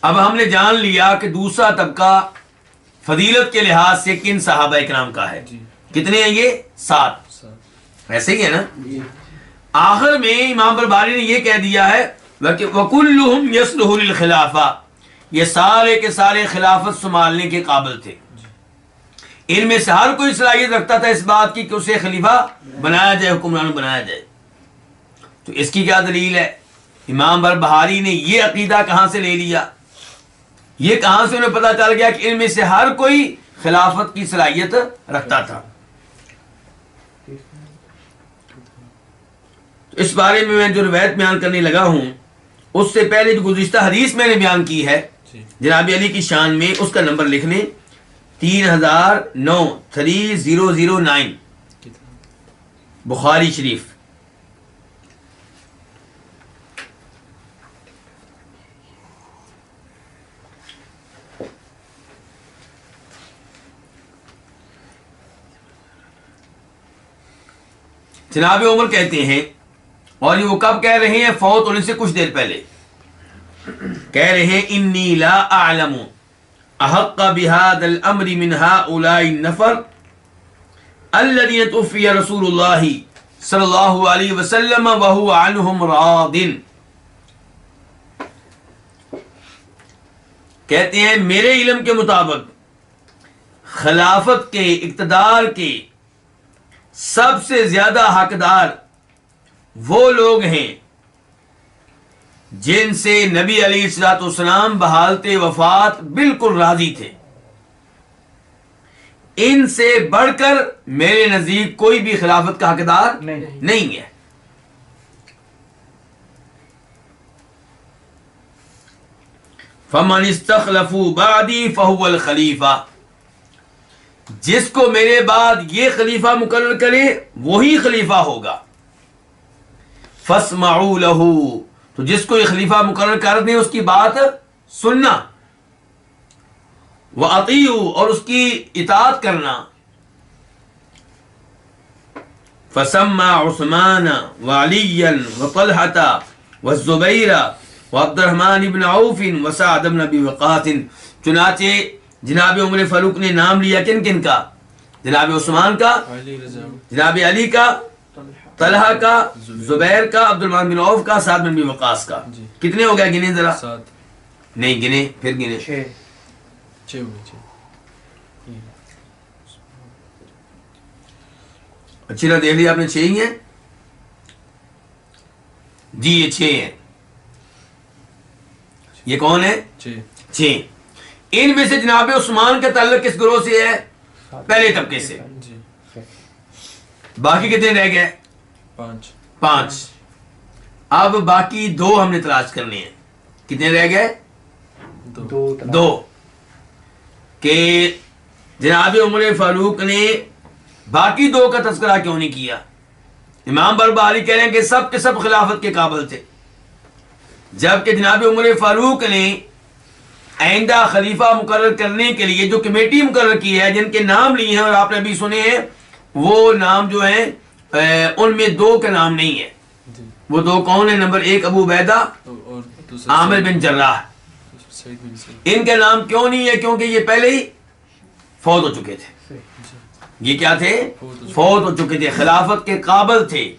اب ہم نے جان لیا کہ دوسرا طبقہ فضیلت کے لحاظ سے کن صحابہ اکرام کا ہے. کتنے ہیں یہ؟ 7. ایسے ہی ہے نا. آخر میں امام برباری نے یہ کہہ دیا ہے وَكُلُّهُمْ يَصْلُحُ لِلْخِلَافَةِ، یہ سارے کے سارے خلافت سنبھالنے کے قابل تھے. ان میں سے ہر کوئی صلاحیت رکھتا تھا اس بات کی کہ اسے خلیفہ بنایا جائے، حکمران بنایا جائے. تو اس کی کیا دلیل ہے؟ امام بربہاری نے یہ عقیدہ کہاں سے لے لیا؟ یہ کہاں سے انہیں پتا چل گیا کہ ان میں سے ہر کوئی خلافت کی صلاحیت رکھتا تھا؟ اس بارے میں جو روایت بیان کرنے لگا ہوں اس سے پہلے جو گزشتہ حدیث میں نے بیان کی ہے جناب علی کی شان میں، اس کا نمبر لکھ لیں 3009 بخاری شریف. جناب عمر کہتے ہیں، اور یہ وہ کب کہہ رہے ہیں؟ فوت ہونے سے کچھ دیر پہلے کہہ رہے ہیں انی لا اعلم احق بهذا الامر من هؤلاء النفر الذين توفي رسول الله صلی اللہ علیہ وسلم وهو عنهم راض. کہتے ہیں میرے علم کے مطابق خلافت کے اقتدار کے سب سے زیادہ حقدار وہ لوگ ہیں جن سے نبی علیہ الصلوۃ والسلام بحالت وفات بالکل راضی تھے. ان سے بڑھ کر میرے نزدیک کوئی بھی خلافت کا حقدار نہیں ہے. فمن استخلفوا بعدی فهو الخلیفہ، جس کو میرے بعد یہ خلیفہ مقرر کرے وہی خلیفہ ہوگا. فاسمعوا له، تو جس کو یہ خلیفہ مقرر کر دیں اس کی بات سننا. وَأَطِيعُوا، اور اس کی اطاعت کرنا. فَسَمَّى عُثْمَانَ وَعَلِيًّا وَطَلْحَةَ وَالزُّبَيْرَ وَعَبْدُ الرَّحْمَنِ بن عوف وسعد بن ابی وقاص. چنانچہ جناب عمر فاروق نے نام لیا کن کن کا؟ جناب عثمان کا، جناب علی کا، طلحہ کا، زبیر کا، عبد الرحمن بن عوف کا، سعد بن ابی وقاص کا. کتنے ہو گئے؟ گنے ذرا. 7 نہیں گنے، پھر گنے. 6 اچھی طرح دیکھ لیا آپ نے. 6 ہی ہیں جی، یہ 6 ہیں. یہ کون ہے؟ 6. ان میں سے جناب عثمان کا تعلق کس گروہ سے ہے؟ پہلے طبقے سے. باقی کتنے رہ گئے؟ 5. اب باقی 2 ہم نے تلاش کرنے ہیں. کتنے رہ گئے؟ 2. کہ جناب عمر فاروق نے باقی 2 کا تذکرہ کیوں نہیں کیا؟ امام بربہاری کہہ رہے ہیں کہ سب کے سب خلافت کے قابل تھے، جبکہ جناب عمر فاروق نے آئندہ خلیفہ مقرر کرنے کے لیے جو کمیٹی مقرر کی ہے، جن کے نام لیے ہیں اور آپ نے ابھی سنے ہیں، وہ نام جو ہیں ان میں 2 کا نام نہیں ہے. وہ 2 کون ہیں؟ نمبر 1 ابو عبیدہ عامر بن جراح. ان کا نام کیوں نہیں ہے؟ کیونکہ یہ پہلے ہی فوت ہو چکے تھے. یہ کیا تھے؟ فوت ہو چکے تھے. خلافت کے قابل تھے،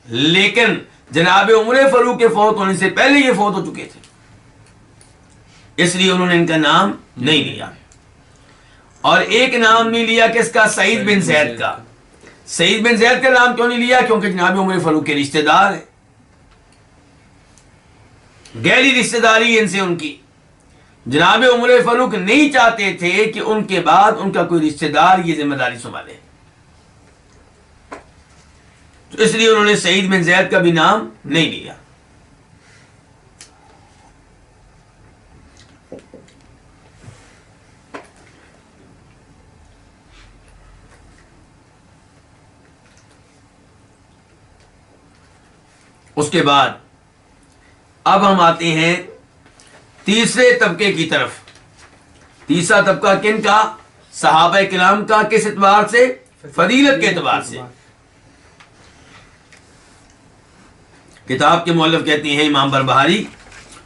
لیکن جناب عمر فاروق کے فوت ہونے سے پہلے یہ فوت ہو چکے تھے، اس لیے انہوں نے ان کا نام نہیں لیا. اور ایک نام نہیں لیا کس کا؟ سعید بن زید کا. سعید بن زید کا نام کیوں نہیں لیا؟ کیونکہ جناب عمر فاروق کے رشتہ دار ہیں، گہری رشتہ داری ان سے ان کی. جناب عمر فاروق نہیں چاہتے تھے کہ ان کے بعد ان کا کوئی رشتہ دار یہ ذمہ داری سنبھالے، تو اس لیے انہوں نے سعید بن زید کا بھی نام نہیں لیا۔ اس کے بعد اب ہم آتے ہیں تیسرے طبقے کی طرف۔ تیسرا طبقہ کن کا؟ صحابہ کرام کا۔ کس اعتبار سے؟ فضیلت کے اعتبار سے۔ کتاب کے مؤلف کہتے ہیں امام بربہاری،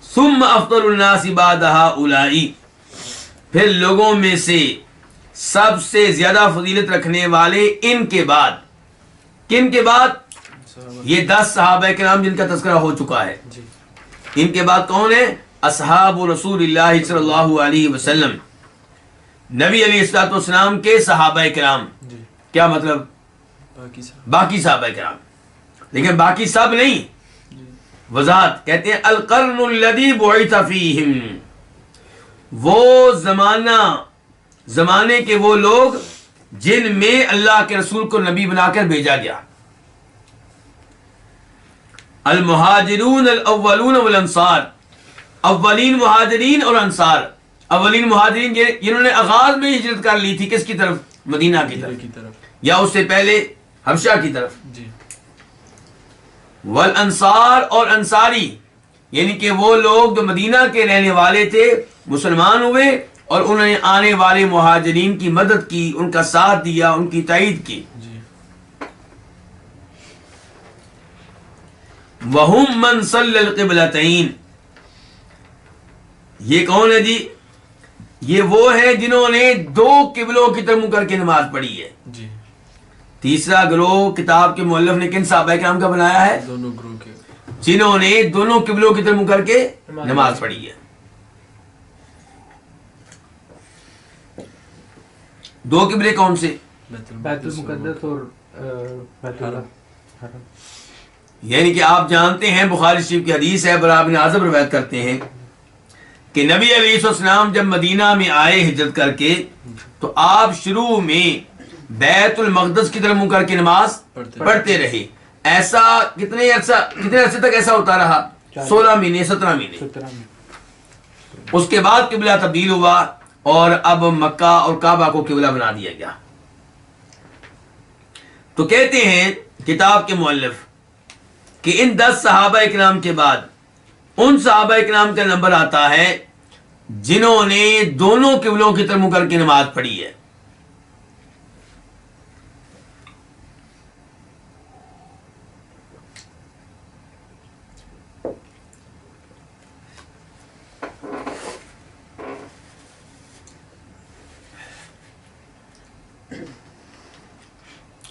ثم افضل الناس بعد هؤلاء، پھر لوگوں میں سے سب سے زیادہ فضیلت رکھنے والے ان کے بعد۔ کن کے بعد؟ یہ 10 صحابہ کرام جن کا تذکرہ ہو چکا ہے، جی ان کے بعد کون ہے؟ اصحاب رسول اللہ صلی اللہ علیہ وسلم، نبی علیہ الصلوۃ والسلام کے صحابہ کرام۔ جی کیا مطلب؟ باقی سب باقی صحابہ کرام، لیکن باقی سب نہیں۔ جی وضاحت کہتے ہیں القرن الذی بعث فیہم، وہ زمانے کے وہ لوگ جن میں اللہ کے رسول کو نبی بنا کر بھیجا گیا۔ المہاجرون الاولون والانصار، اولین مہاجرین اور انصار۔ اولین مہاجرین جنہوں نے آغاز میں ہجرت کر لی تھی، کس کی طرف؟ مدینہ کی مدینہ طرف، کی طرف، یا اس سے پہلے حبشہ کی طرف۔ جی والانصار، اور انصاری یعنی کہ وہ لوگ جو مدینہ کے رہنے والے تھے، مسلمان ہوئے اور انہوں نے آنے والے مہاجرین کی مدد کی، ان کا ساتھ دیا، ان کی تائید کی۔ جی وَهُمْ مَنْ صَلَّى الْقِبْلَتَيْن، یہ کون ہے جی؟ یہ وہ ہیں جنہوں نے 2 قبلوں کی طرف منہ کر کے نماز پڑھی ہے۔ جی تیسرا گروہ کتاب کے مؤلف نے کن صحابہ کرام کا بنایا ہے؟ دونوں گروہ کے، جنہوں نے دونوں قبلوں کی طرف منہ کر کے نماز پڑھی ہے۔ 2 قبلے کون سے؟ بیت المقدس اور بیت اللہ حرم۔ یعنی کہ آپ جانتے ہیں بخاری شریف کی حدیث ہے، براء بن عازب روایت کرتے ہیں کہ نبی علیہ السلام جب مدینہ میں آئے ہجرت کر کے، تو آپ شروع میں بیت المقدس کی طرف منہ کر کے نماز پڑھتے رہے۔ ایسا کتنے عرصے تک ایسا ہوتا رہا؟ 16 مہینے 17 مہینے۔ 17 میں اس کے بعد قبلہ تبدیل ہوا اور اب مکہ اور کعبہ کو قبلہ بنا دیا گیا۔ تو کہتے ہیں کتاب کے مؤلف کہ ان 10 صحابہ اکرام کے بعد ان صحابہ اکرام کا نمبر آتا ہے جنہوں نے دونوں قبلوں کی طرف منہ کر کے نماز پڑھی ہے۔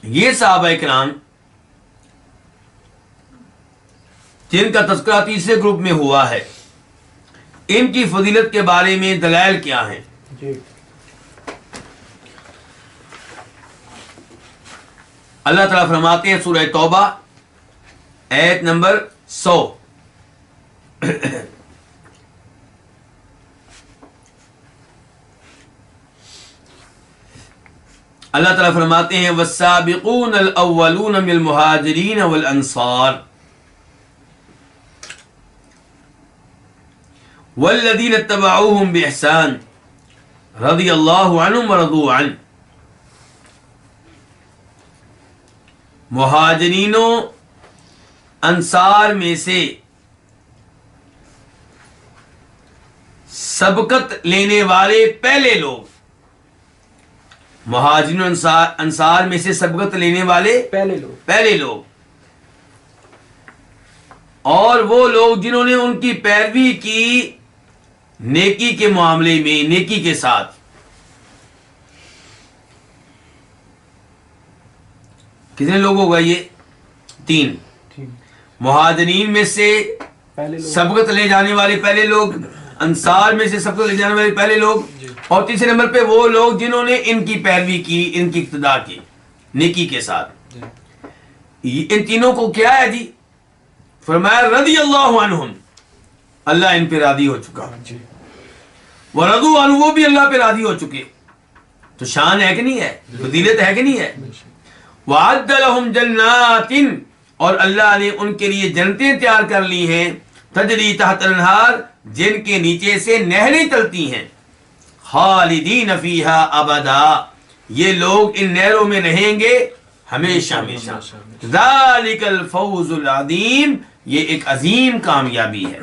یہ صحابہ اکرام جن کا تذکرہ تیسرے گروپ میں ہوا ہے، ان کی فضیلت کے بارے میں دلائل کیا ہیں؟ جی اللہ تعالیٰ فرماتے ہیں سورہ توبہ آیت نمبر 100، اللہ تعالیٰ فرماتے ہیں والسابقون الاولون من المہاجرین والانصار والذین اتبعوهم بإحسان رضی اللہ عنہم ورضوا عنہ، مہاجرینوں انصار میں سے سبقت لینے والے پہلے لوگ، مہاجرین انصار میں سے سبقت لینے والے پہلے لوگ، اور وہ لوگ جنہوں نے ان کی پیروی کی نیکی کے معاملے میں، نیکی کے ساتھ۔ کتنے لوگ ہوگا یہ؟ 3۔ مہاجرین میں سے سبقت لے جانے والے پہلے لوگ، انصار میں سے سبقت لے جانے والے پہلے لوگ، اور تیسرے نمبر پہ وہ لوگ جنہوں نے ان کی پیروی کی، ان کی اقتداء کی نیکی کے ساتھ۔ ان تینوں کو کیا ہے جی؟ فرمایا رضی اللہ عنہم، اللہ ان پہ راضی ہو چکا۔ ورضوا عنہ، وہ بھی اللہ پہ راضی ہو چکے. تو شان ہے کہ نہیں ہے؟ فضیلت ہے کہ نہیں ہے؟ وَعَدَّ لَهُمْ جَنَّاتٍ، اور اللہ نے ان کے لیے جنتیں تیار کر لی ہیں، تجری تحت الانہار، جن کے نیچے سے نہریں چلتی ہیں، خالدین فیہا ابدا، یہ لوگ ان نہروں میں رہیں گے ہمیشہ ہمیشہ. ذالک الفوز العظیم، یہ ایک عظیم کامیابی ہے.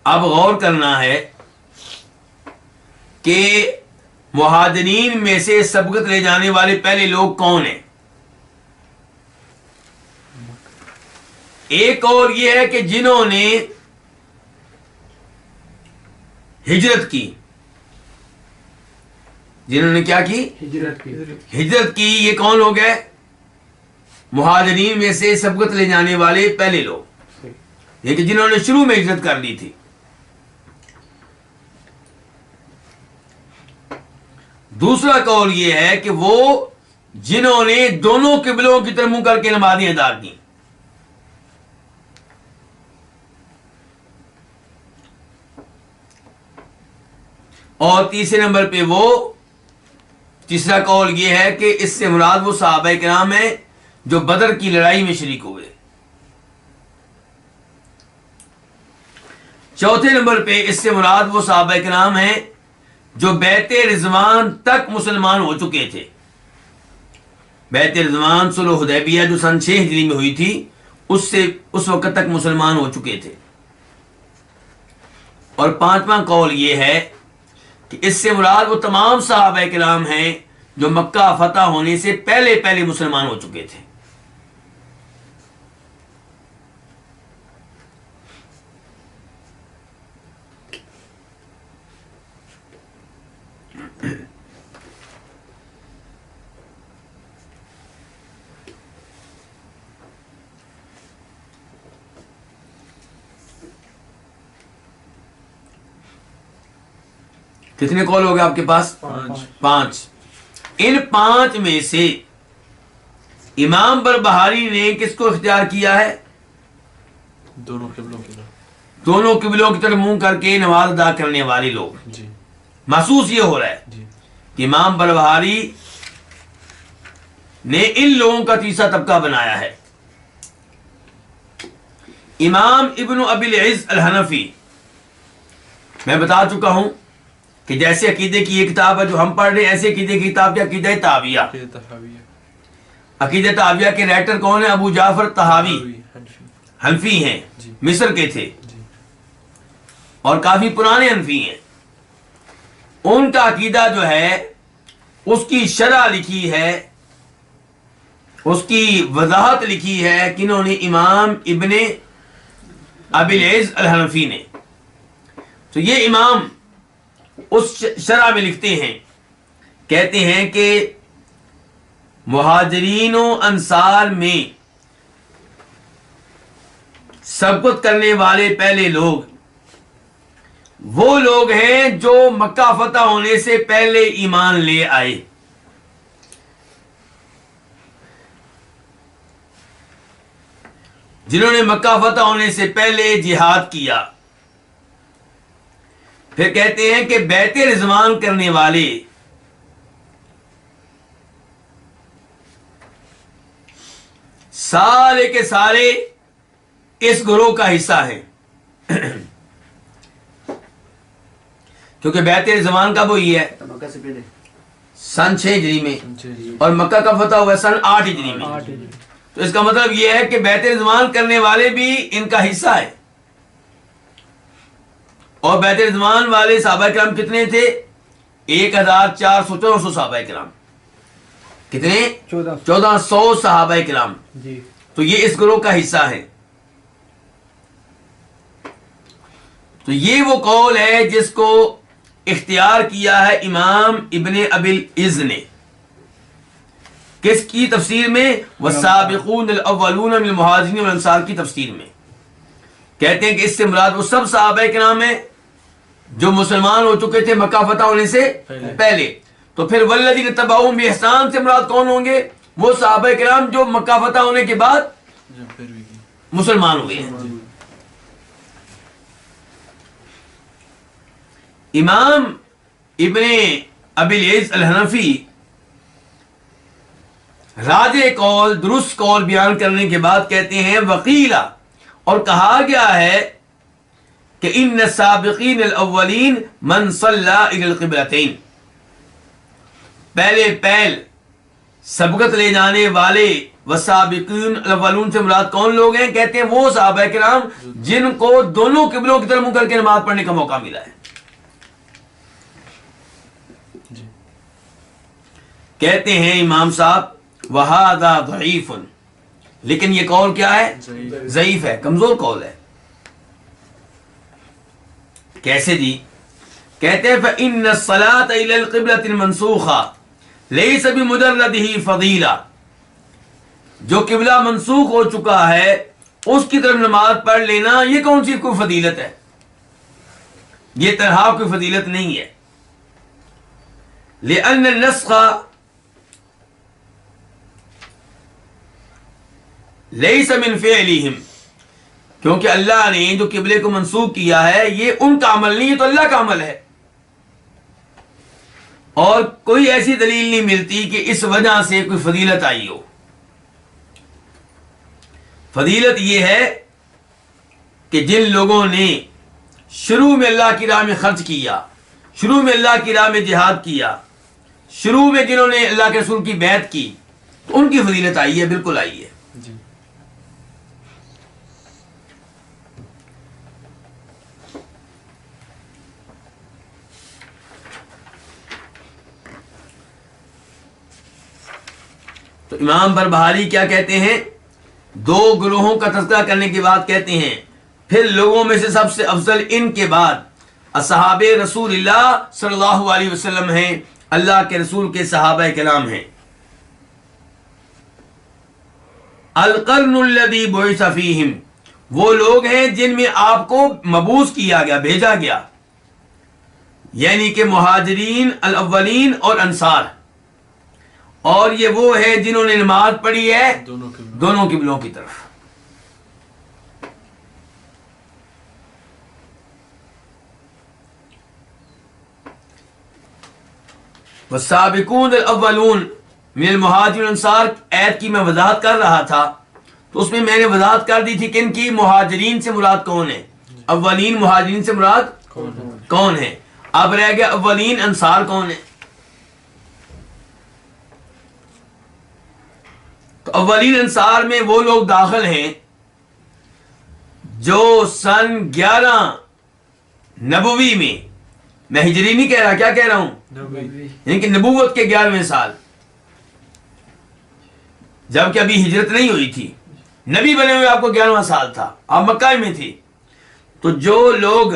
اب غور کرنا ہے کہ مہاجرین میں سے سبقت لے جانے والے پہلے لوگ کون ہیں. ایک اور یہ ہے کہ جنہوں نے ہجرت کی، جنہوں نے کیا کی؟ ہجرت کی. یہ کون لوگ ہیں؟ مہاجرین میں سے سبقت لے جانے والے پہلے لوگ، یہ کہ جنہوں نے شروع میں ہجرت کر لی تھی. دوسرا قول یہ ہے کہ وہ جنہوں نے دونوں قبلوں کی طرف منہ کر کے نمازیں ادا کی. اور تیسرے نمبر پہ وہ، تیسرا قول یہ ہے کہ اس سے مراد وہ صحابہ کرام ہیں جو بدر کی لڑائی میں شریک ہوئے. چوتھے نمبر پہ اس سے مراد وہ صحابہ کرام ہیں جو بیعت رضوان تک مسلمان ہو چکے تھے. بیعت رضوان صلح حدیبیہ جو سن 6 ہجری میں ہوئی تھی، اس وقت تک مسلمان ہو چکے تھے. اور پانچواں قول یہ ہے کہ اس سے مراد وہ تمام صحابہ کرام ہیں جو مکہ فتح ہونے سے پہلے مسلمان ہو چکے تھے. کتنے قول ہو گئے آپ کے پاس؟ 5. ان 5 میں سے امام بربہاری نے کس کو اختیار کیا ہے؟ دونوں قبلوں کی طرف، دونوں قبلوں کی طرف منہ کر کے نماز ادا کرنے والے لوگ. جی محسوس یہ ہو رہا ہے جی کہ امام بربہاری نے ان لوگوں کا تیسرا طبقہ بنایا ہے. امام ابن ابی العز الحنفی، میں بتا چکا ہوں کہ جیسے عقیدے کی یہ کتاب ہے جو ہم پڑھ رہے ہیں، ایسے عقیدے کی کتاب کیا؟ عقیدہ طحاویہ. تحاویہ، عقیدہ طحاویہ کے رائٹر کون ہیں؟ ابو جعفر طحاوی، حنفی ہیں، جی مصر کے تھے جی اور کافی پرانے حنفی ہیں. ان کا عقیدہ جو ہے اس کی شرح لکھی ہے، اس کی وضاحت لکھی ہے کنہوں نے؟ امام ابن ابی العز الحنفی نے. تو یہ امام اس شرح میں لکھتے ہیں، کہتے ہیں کہ مہاجرین و انصار میں سبقت کرنے والے پہلے لوگ وہ لوگ ہیں جو مکہ فتح ہونے سے پہلے ایمان لے آئے. جنہوں نے مکہ فتح ہونے سے پہلے جہاد کیا. پھر کہتے ہیں کہ بیعت رضوان کرنے والے سارے کے سارے اس گروہ کا حصہ ہیں، کیونکہ بیعت رضوان کب ہوئی ہے؟ مکہ سے پہلے سن 6 ہجری میں، جی اور مکہ کا فتح ہوا ہے سن 8 ہجری میں. 8 ہجری. تو اس کا مطلب یہ ہے کہ بیعت رضوان کرنے والے بھی ان کا حصہ ہے. اور بیعت رضوان والے صحابہ کرام کتنے تھے؟ 1400 صحابہ کرام. کتنے؟ 1400 صحابہ کرام. جی تو یہ اس گروہ کا حصہ ہے. تو یہ وہ قول ہے جس کو اختیار کیا ہے امام ابن ابی العز نے. کس کی تفسیر میں؟ والسابقون الاولون من المہاجرین والانصار کی تفسیر میں. کہتے ہیں کہ اس سے مراد وہ سب صحابہ کرام ہیں جو مسلمان ہو چکے تھے مکہ فتح ہونے سے پہلے. تو پھر والذین تبعوہم بإحسان سے مراد کون ہوں گے؟ وہ صحابہ کرام جو مکہ فتح ہونے کے بعد مسلمان ہوئے ہیں. امام ابن ابی العز الحنفی راجع قول درست قول بیان کرنے کے بعد کہتے ہیں وقیلا، اور کہا گیا ہے کہ ان السابقین الاولین من صلی الی القبلتین، پہلے پہل سبقت لے جانے والے والسابقین الاولون سے مراد کون لوگ ہیں؟ کہتے ہیں وہ صحابہ کرام جن کو دونوں قبلوں کی طرف منہ کر کے نماز پڑھنے کا موقع ملا ہے. کہتے ہیں امام صاحب وَهَذَا ضعیف، لیکن یہ قول کیا ہے؟ ضعیف ہے، کمزور قول ہے. کیسے جی؟ کہتے ہیں فَإِنَّ الصَّلَاةَ إِلَى الْقِبْلَةِ الْمَنْسُوخَةِ لَيْسَ بِمُجَرَّدِهِ فَضِيلَةٌ، جو قبلہ منسوخ ہو چکا ہے اس کی طرف نماز پڑھ لینا یہ کون سی کوئی فضیلت ہے؟ یہ طرح کوئی فضیلت نہیں ہے. لِأَنَّ النَّسْخَ لَيْسَ مِنْ فِعْلِهِمْ، کیونکہ اللہ نے جو قبلے کو منسوخ کیا ہے یہ ان کا عمل نہیں، یہ تو اللہ کا عمل ہے. اور کوئی ایسی دلیل نہیں ملتی کہ اس وجہ سے کوئی فضیلت آئی ہو. فضیلت یہ ہے کہ جن لوگوں نے شروع میں اللہ کی راہ میں خرچ کیا، شروع میں اللہ کی راہ میں جہاد کیا، شروع میں جنہوں نے اللہ کے رسول کی بیعت کی، تو ان کی فضیلت آئی ہے، بالکل آئی ہے. تو امام بربہاری کیا کہتے ہیں؟ دو گروہوں کا تذکرہ کرنے کے بعد کہتے ہیں پھر لوگوں میں سے سب سے افضل ان کے بعد اصحاب رسول اللہ صلی اللہ علیہ وسلم ہیں، اللہ کے رسول کے صحابہ کرام ہیں. القرن الذی بعث فیہم، وہ لوگ ہیں جن میں آپ کو مبعوث کیا گیا، بھیجا گیا، یعنی کہ مہاجرین الاولین اور انصار. اور یہ وہ ہے جنہوں نے نماز پڑھی ہے دونوں قبلوں کی طرف. والسابقون الاولون من المہاجرین والانصار آیت کی میں وضاحت کر رہا تھا تو اس میں نے وضاحت کر دی تھی کہ ان کی مہاجرین سے مراد کون ہے، اولین مہاجرین سے مراد کون ہے. اب رہ گیا اولین انصار کون ہے. تو اولین انصار میں وہ لوگ داخل ہیں جو سن 11 نبوی میں ہجری نہیں کہہ رہا، کیا کہہ رہا ہوں، یعنی کہ نبوت کے 11ویں سال، جبکہ ابھی ہجرت نہیں ہوئی تھی، نبی بنے ہوئے آپ کو 11واں سال تھا، آپ مکہ میں تھی. تو جو لوگ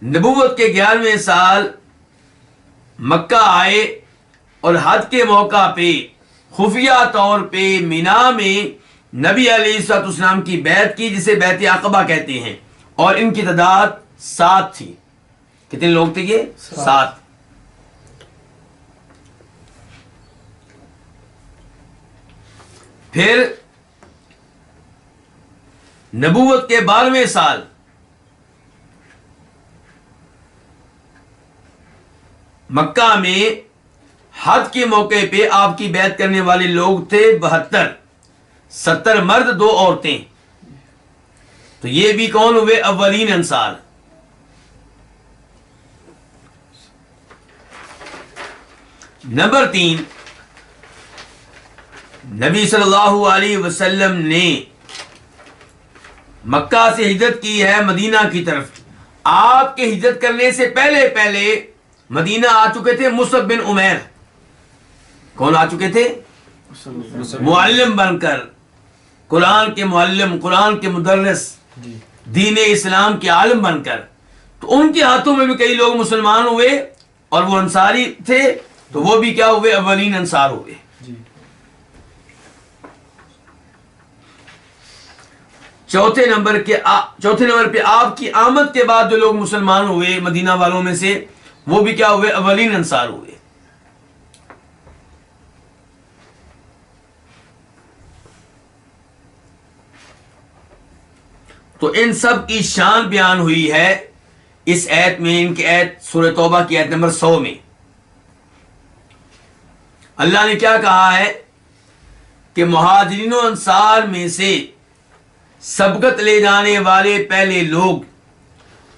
نبوت کے 11ویں سال مکہ آئے اور حج کے موقع پہ خفیہ طور پہ مینا میں نبی علیہ الصلوۃ والسلام کی بیعت کی، جسے بیعت عقبہ کہتے ہیں، اور ان کی تعداد 7 تھی. کتنے لوگ تھے یہ؟ 7. پھر نبوت کے 12ویں سال مکہ میں حج کے موقع پہ آپ کی بیعت کرنے والے لوگ تھے 72، 70 مرد 2 عورتیں. تو یہ بھی کون ہوئے؟ اولین انصار. نمبر 3، نبی صلی اللہ علیہ وسلم نے مکہ سے ہجرت کی ہے مدینہ کی طرف. آپ کے ہجرت کرنے سے پہلے مدینہ آ چکے تھے مصعب بن عمیر. کون آ چکے تھے؟ معلم بن کر، قرآن کے معلم، قرآن کے مدرس، دین اسلام کے عالم بن کر. تو ان کے ہاتھوں میں بھی کئی لوگ مسلمان ہوئے اور وہ انصاری تھے، تو وہ بھی کیا ہوئے؟ اولین انصار ہوئے. چوتھے نمبر پہ آپ کی آمد کے بعد جو لوگ مسلمان ہوئے مدینہ والوں میں سے، وہ بھی کیا ہوئے؟ اولین انصار ہوئے. تو ان سب کی شان بیان ہوئی ہے اس ایت میں، ان کی ایت سورہ توبہ کی ایت نمبر 100 میں۔ اللہ نے کیا کہا ہے کہ مہاجرین و انصار میں سے سبقت لے جانے والے پہلے لوگ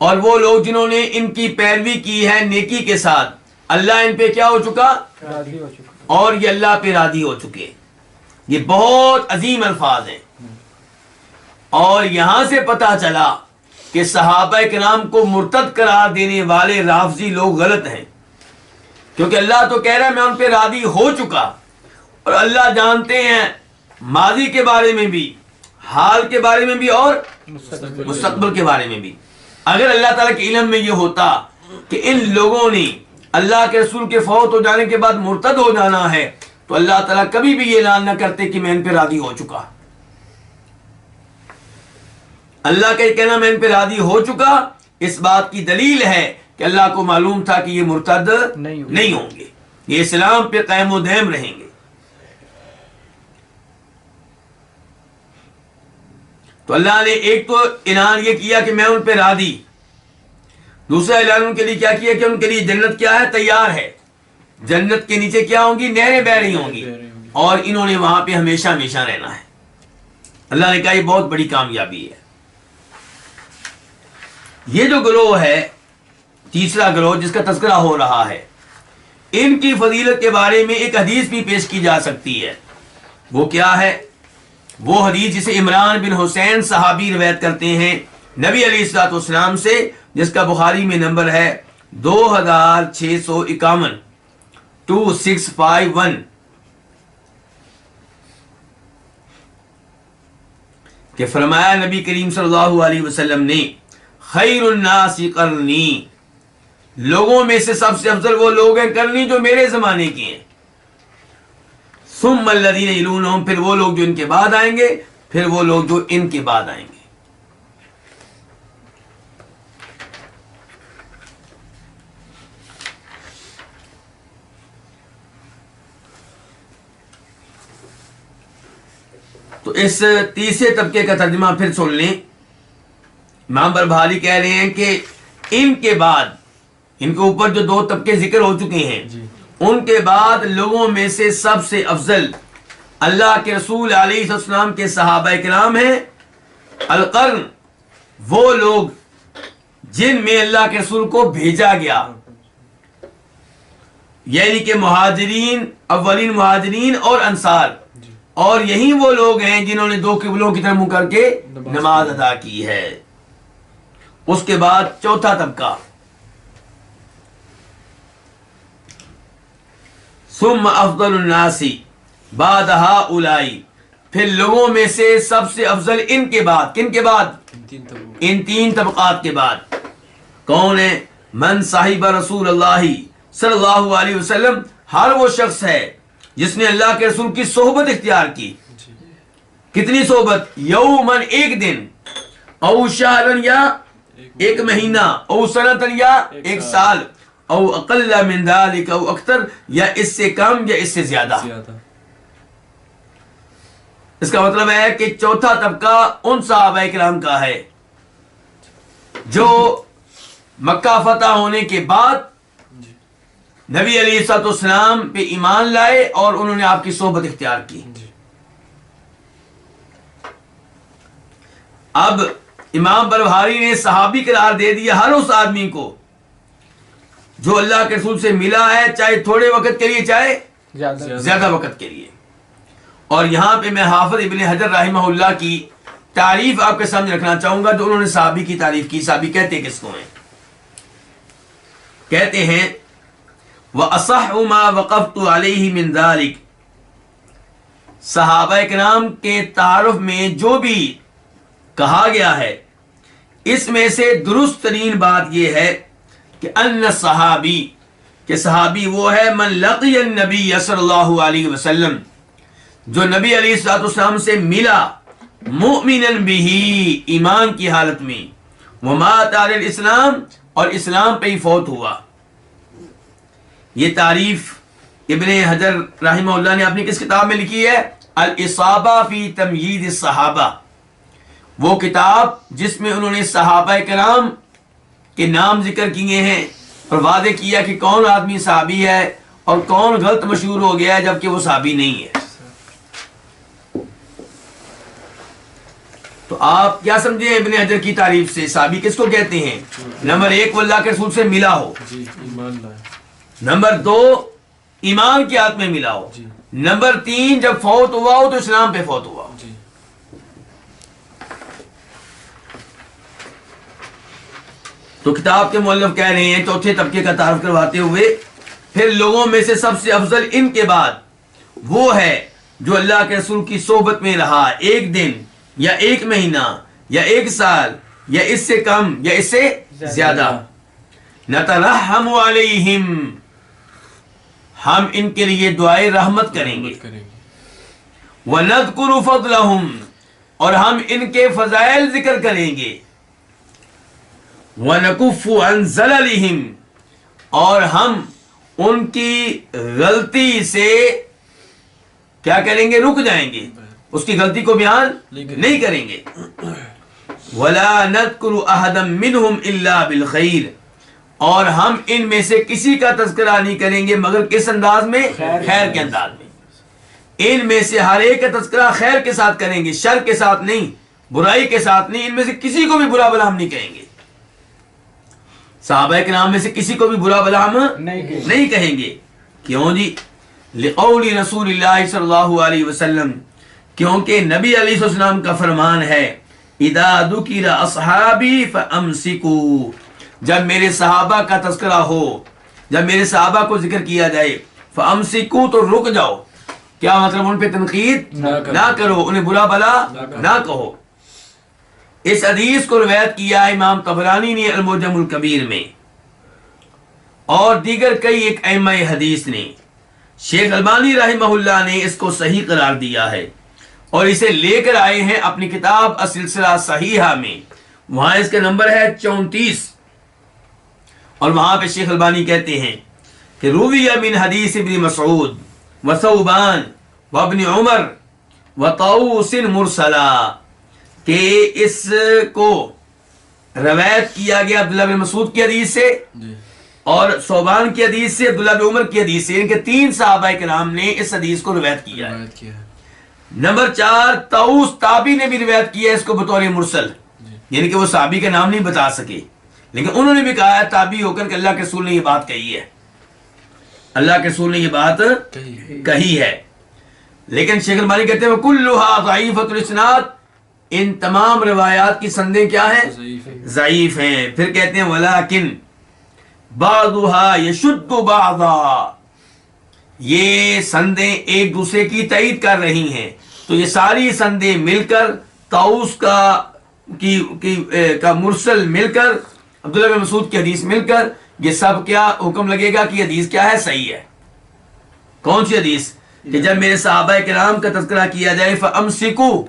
اور وہ لوگ جنہوں نے ان کی پیروی کی ہے نیکی کے ساتھ، اللہ ان پہ کیا ہو چکا؟ راضی ہو چکا۔ اور یہ اللہ پہ راضی ہو چکے۔ یہ بہت عظیم الفاظ ہیں، اور یہاں سے پتہ چلا کہ صحابہ کرام کو مرتد قرار دینے والے رافضی لوگ غلط ہیں، کیونکہ اللہ تو کہہ رہا ہے میں ان پہ راضی ہو چکا، اور اللہ جانتے ہیں ماضی کے بارے میں بھی، حال کے بارے میں بھی، اور مستقبل کے بارے میں بھی۔ اگر اللہ تعالیٰ کے علم میں یہ ہوتا کہ ان لوگوں نے اللہ کے رسول کے فوت ہو جانے کے بعد مرتد ہو جانا ہے، تو اللہ تعالیٰ کبھی بھی یہ اعلان نہ کرتے کہ میں ان پہ راضی ہو چکا۔ اللہ کا یہ کہنا میں ان پہ راضی ہو چکا، اس بات کی دلیل ہے کہ اللہ کو معلوم تھا کہ یہ مرتد نہیں ہوں گے، یہ اسلام پہ قائم و دائم رہیں گے۔ تو اللہ نے ایک تو اعلان یہ کیا کہ میں ان پہ راضی، دوسرا اعلان ان کے لیے کیا کیا کہ ان کے لیے جنت کیا ہے؟ تیار ہے۔ جنت کے نیچے کیا ہوں گی؟ نہریں بہ رہی ہوں گی، اور انہوں نے وہاں پہ ہمیشہ ہمیشہ رہنا ہے۔ اللہ نے کہا یہ بہت بڑی کامیابی ہے۔ یہ جو گروہ ہے، تیسرا گروہ جس کا تذکرہ ہو رہا ہے، ان کی فضیلت کے بارے میں ایک حدیث بھی پیش کی جا سکتی ہے۔ وہ کیا ہے؟ وہ حدیث جسے عمران بن حسین صحابی روایت کرتے ہیں نبی علیہ الصلوۃ والسلام سے، جس کا بخاری میں نمبر ہے 2651 2651، کہ فرمایا نبی کریم صلی اللہ علیہ وسلم نے خیر الناس قرنی، لوگوں میں سے سب سے افضل وہ لوگ ہیں قرنی جو میرے زمانے کے ہیں، ثم الذین یلونہم، پھر وہ لوگ جو ان کے بعد آئیں گے، پھر وہ لوگ جو ان کے بعد آئیں گے۔ تو اس تیسرے طبقے کا ترجمہ پھر سن لیں۔ امام بربہاری کہہ رہے ہیں کہ ان کے بعد، ان کے اوپر جو دو طبقے ذکر ہو چکے ہیں، ان کے بعد لوگوں میں سے سب سے افضل اللہ کے رسول علیہ السلام کے صحابہ کرام ہیں۔ القرن، وہ لوگ جن میں اللہ کے رسول کو بھیجا گیا، یعنی کہ مہاجرین، اولین مہاجرین اور انصار، اور یہی وہ لوگ ہیں جنہوں نے دو قبلوں کی طرف منہ کر کے نماز ادا کی ہے۔ اس کے بعد چوتھا طبقہ، ثم افضل الناس بعد ہؤلاء، پھر لوگوں میں سے سب سے افضل ان کے بعد، کن کے بعد؟ ان تین طبقات کے بعد۔ کون ہے؟ من صاحب رسول اللہ صلی اللہ علیہ وسلم، ہر وہ شخص ہے جس نے اللہ کے رسول کی صحبت اختیار کی۔ کتنی صحبت؟ یومن، ایک دن، او شہرن، یا ایک مہینہ، او سنتن، یا ایک سال، او اقل من ذلك، او اکثر، یا اس سے کم یا اس سے زیادہ۔ اس کا مطلب ہے کہ چوتھا طبقہ ان صحابہ کرام کا ہے جو مکہ فتح ہونے کے بعد نبی علیہ الصلوۃ والسلام پہ ایمان لائے اور انہوں نے آپ کی صحبت اختیار کی۔ اب امام بربہاری نے صحابی قرار دے دیا ہر اس آدمی کو جو اللہ کے رسول سے ملا ہے، چاہے تھوڑے وقت کے لیے چاہے زیادہ وقت کے لیے۔ اور یہاں پہ میں حافظ ابن حجر رحمہ اللہ کی تعریف آپ کے سامنے رکھنا چاہوں گا، جو انہوں نے صحابی کی تعریف کی۔ صحابی کہتے کس کو ہیں؟ کہتے ہیں وَأَصَحُّ مَا وَقَفْتُ عَلَيْهِ مِنْ ذَلِكَ، صحابہ کرام کے تعارف میں جو بھی کہا گیا ہے، اس میں سے درست ترین بات یہ ہے کہ ان صحابی، کہ صحابی وہ ہے من لقی النبی صلی اللہ علیہ وسلم، جو نبی علیہ الصلوۃ والسلام سے ملا، مؤمنا بہ، ایمان کی حالت میں، ومات علی الاسلام، اور اسلام پہ ہی فوت ہوا۔ یہ تعریف ابن حجر رحمہ اللہ نے اپنی کس کتاب میں لکھی ہے؟ الاصابہ فی تمییز الصحابہ، وہ کتاب جس میں انہوں نے صحابہ کرام کے نام ذکر کیے ہیں اور واضح کیا کہ کون آدمی صحابی ہے اور کون غلط مشہور ہو گیا ہے جبکہ وہ صحابی نہیں ہے. تو آپ کیا سمجھیں ابن حجر کی تعریف سے صحابی کس کو کہتے ہیں؟ نمبر 1 وہ اللہ کے رسول سے ملا ہو. جی ایمان لائے. نمبر 2 ایمان کی حالت میں ملا ہو. جی. نمبر 3 جب فوت ہوا ہو تو اسلام پہ فوت ہوا ہو. جی. تو کتاب کے مؤلف کہہ رہے ہیں چوتھے طبقے کا تعارف کرواتے ہوئے پھر لوگوں میں سے سب سے افضل ان کے بعد وہ ہے جو اللہ کے رسول کی صحبت میں رہا 1 دن یا 1 مہینہ یا 1 سال یا اس سے کم یا اس سے زیادہ. نترحم علیہم ہم ان کے لیے دعائے رحمت کریں گے. وَنَذْكُرُ فَضْلَهُمْ اور ہم ان کے فضائل ذکر کریں گے. وَنَكُفُّ عَنْ زَلَلِهِمْ اور ہم ان کی غلطی سے کیا کریں گے؟ رک جائیں گے، اس کی غلطی کو بیان نہیں کریں گے. وَلَا نَذْكُرُ أَحَدًا مِّنْهُمْ إِلَّا بِالْخَيْرِ اور ہم ان میں سے کسی کا تذکرہ نہیں کریں گے مگر کس انداز میں؟ خیر کے انداز میں. ان میں سے ہر ایک کا تذکرہ خیر کے ساتھ کریں گے، شر کے ساتھ نہیں، برائی کے ساتھ نہیں. ان میں سے کسی کو بھی برا بلا ہم نہیں کہیں گے. صحابہ کرام میں سے کسی کو بھی برا بلا ہم نہیں کہیں گے. کیوں جی؟ لقول رسول اللہ صلی اللہ علیہ وسلم کیونکہ نبی علیہ السلام کا فرمان ہے اذا ذکر اصحابی فامسکوا جب میرے صحابہ کا تذکرہ ہو، جب میرے صحابہ کو ذکر کیا جائے فامسکوا تو رک جاؤ. کیا مطلب؟ ان پہ تنقید نہ کرو، انہیں برا بلا نہ کہو. اس حدیث کو روایت کیا امام طبرانی نے المعجم الکبیر میں اور دیگر کئی ایک ائمہ حدیث نے. شیخ البانی رحمہ اللہ نے اس کو صحیح قرار دیا ہے اور اسے لے کر آئے ہیں اپنی کتاب السلسلہ صحیحہ میں. وہاں اس کا نمبر ہے 34 اور وہاں پہ شیخ البانی کہتے ہیں کہ روی من حدیث ابن مسعود وثوبان وابن عمر وطاؤس مرسلا کہ اس کو روایت کیا گیا عبداللہ بن مسعود کی حدیث سے اور صوبان کی حدیث سے، عبداللہ بن عمر کی حدیث سے. ان کے 3 صحابہ کرام نے اس حدیث کو روایت کیا ہے. نمبر 4 طاؤس تابعی نے بھی روایت کیا ہے اس کو بطور مرسل، یعنی کہ وہ صحابی کا نام نہیں بتا سکے لیکن انہوں نے بھی کہا ہے تابعی ہو کر کہ اللہ کے رسول نے یہ بات کہی ہے، اللہ کے رسول نے یہ بات کہی ہے. لیکن شیخ البانی کہتے ہیں وَكُلُّهَا ضَعِيفَةُ الْإِسْنَادِ ان تمام روایات کی سندیں کیا ہیں؟ ضعیف ہیں. پھر کہتے ہیں وَلَكِن بَعْضُهَا يَشُدُّ بَعْضًا یہ سندیں ایک دوسرے کی تائید کر رہی ہیں. تو یہ ساری سندیں مل کر طاؤس کا مرسل مل کر عبداللہ بن مسعود کی حدیث مل کر یہ سب کیا حکم لگے گا کہ یہ حدیث کیا ہے؟ صحیح ہے. کون سی حدیث؟ کہ جب میرے صحابہ کرام کا تذکرہ کیا جائے فَأَمْسِكُوا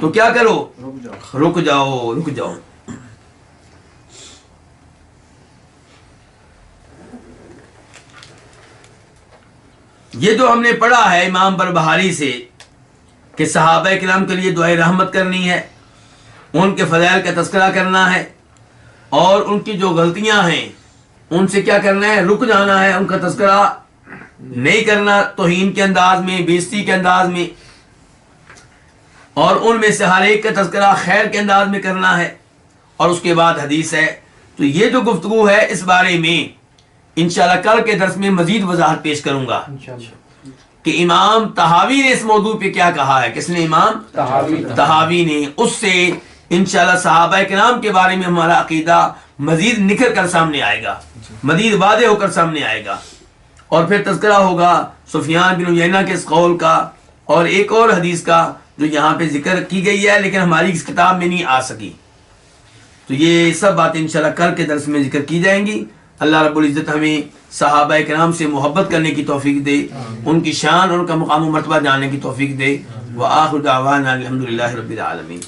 تو کیا کرو؟ رک جاؤ. یہ جو ہم نے پڑھا ہے امام بربہاری سے کہ صحابہ کرام کے لیے دعائے رحمت کرنی ہے، ان کے فضائل کا تذکرہ کرنا ہے اور ان کی جو غلطیاں ہیں ان سے کیا کرنا ہے؟ رک جانا ہے. ان کا تذکرہ نہیں کرنا توہین کے انداز میں، بےزتی کے انداز میں، اور ان میں سے ہر ایک کا تذکرہ خیر کے انداز میں کرنا ہے. اور اس کے بعد حدیث ہے. تو یہ جو گفتگو ہے اس بارے میں انشاءاللہ کل کے درس میں مزید وضاحت پیش کروں گا کہ امام طحاوی نے اس موضوع پہ کیا کہا ہے. کس نے؟ امام طحاوی نے. اس سے انشاءاللہ صحابہ کرام کے بارے میں ہمارا عقیدہ مزید نکھر کر سامنے آئے گا، مزید واضح ہو کر سامنے آئے گا. اور پھر تذکرہ ہوگا سفیان بن عیینہ کے اس قول کا اور ایک اور حدیث کا جو یہاں پہ ذکر کی گئی ہے لیکن ہماری اس کتاب میں نہیں آ سکی. تو یہ سب باتیں انشاءاللہ کل کے درس میں ذکر کی جائیں گی. اللہ رب العزت ہمیں صحابہ کرام سے محبت کرنے کی توفیق دے، ان کی شان اور ان کا مقام و مرتبہ جاننے کی توفیق دے. وآخر دعوانا الحمدللہ رب العالمین.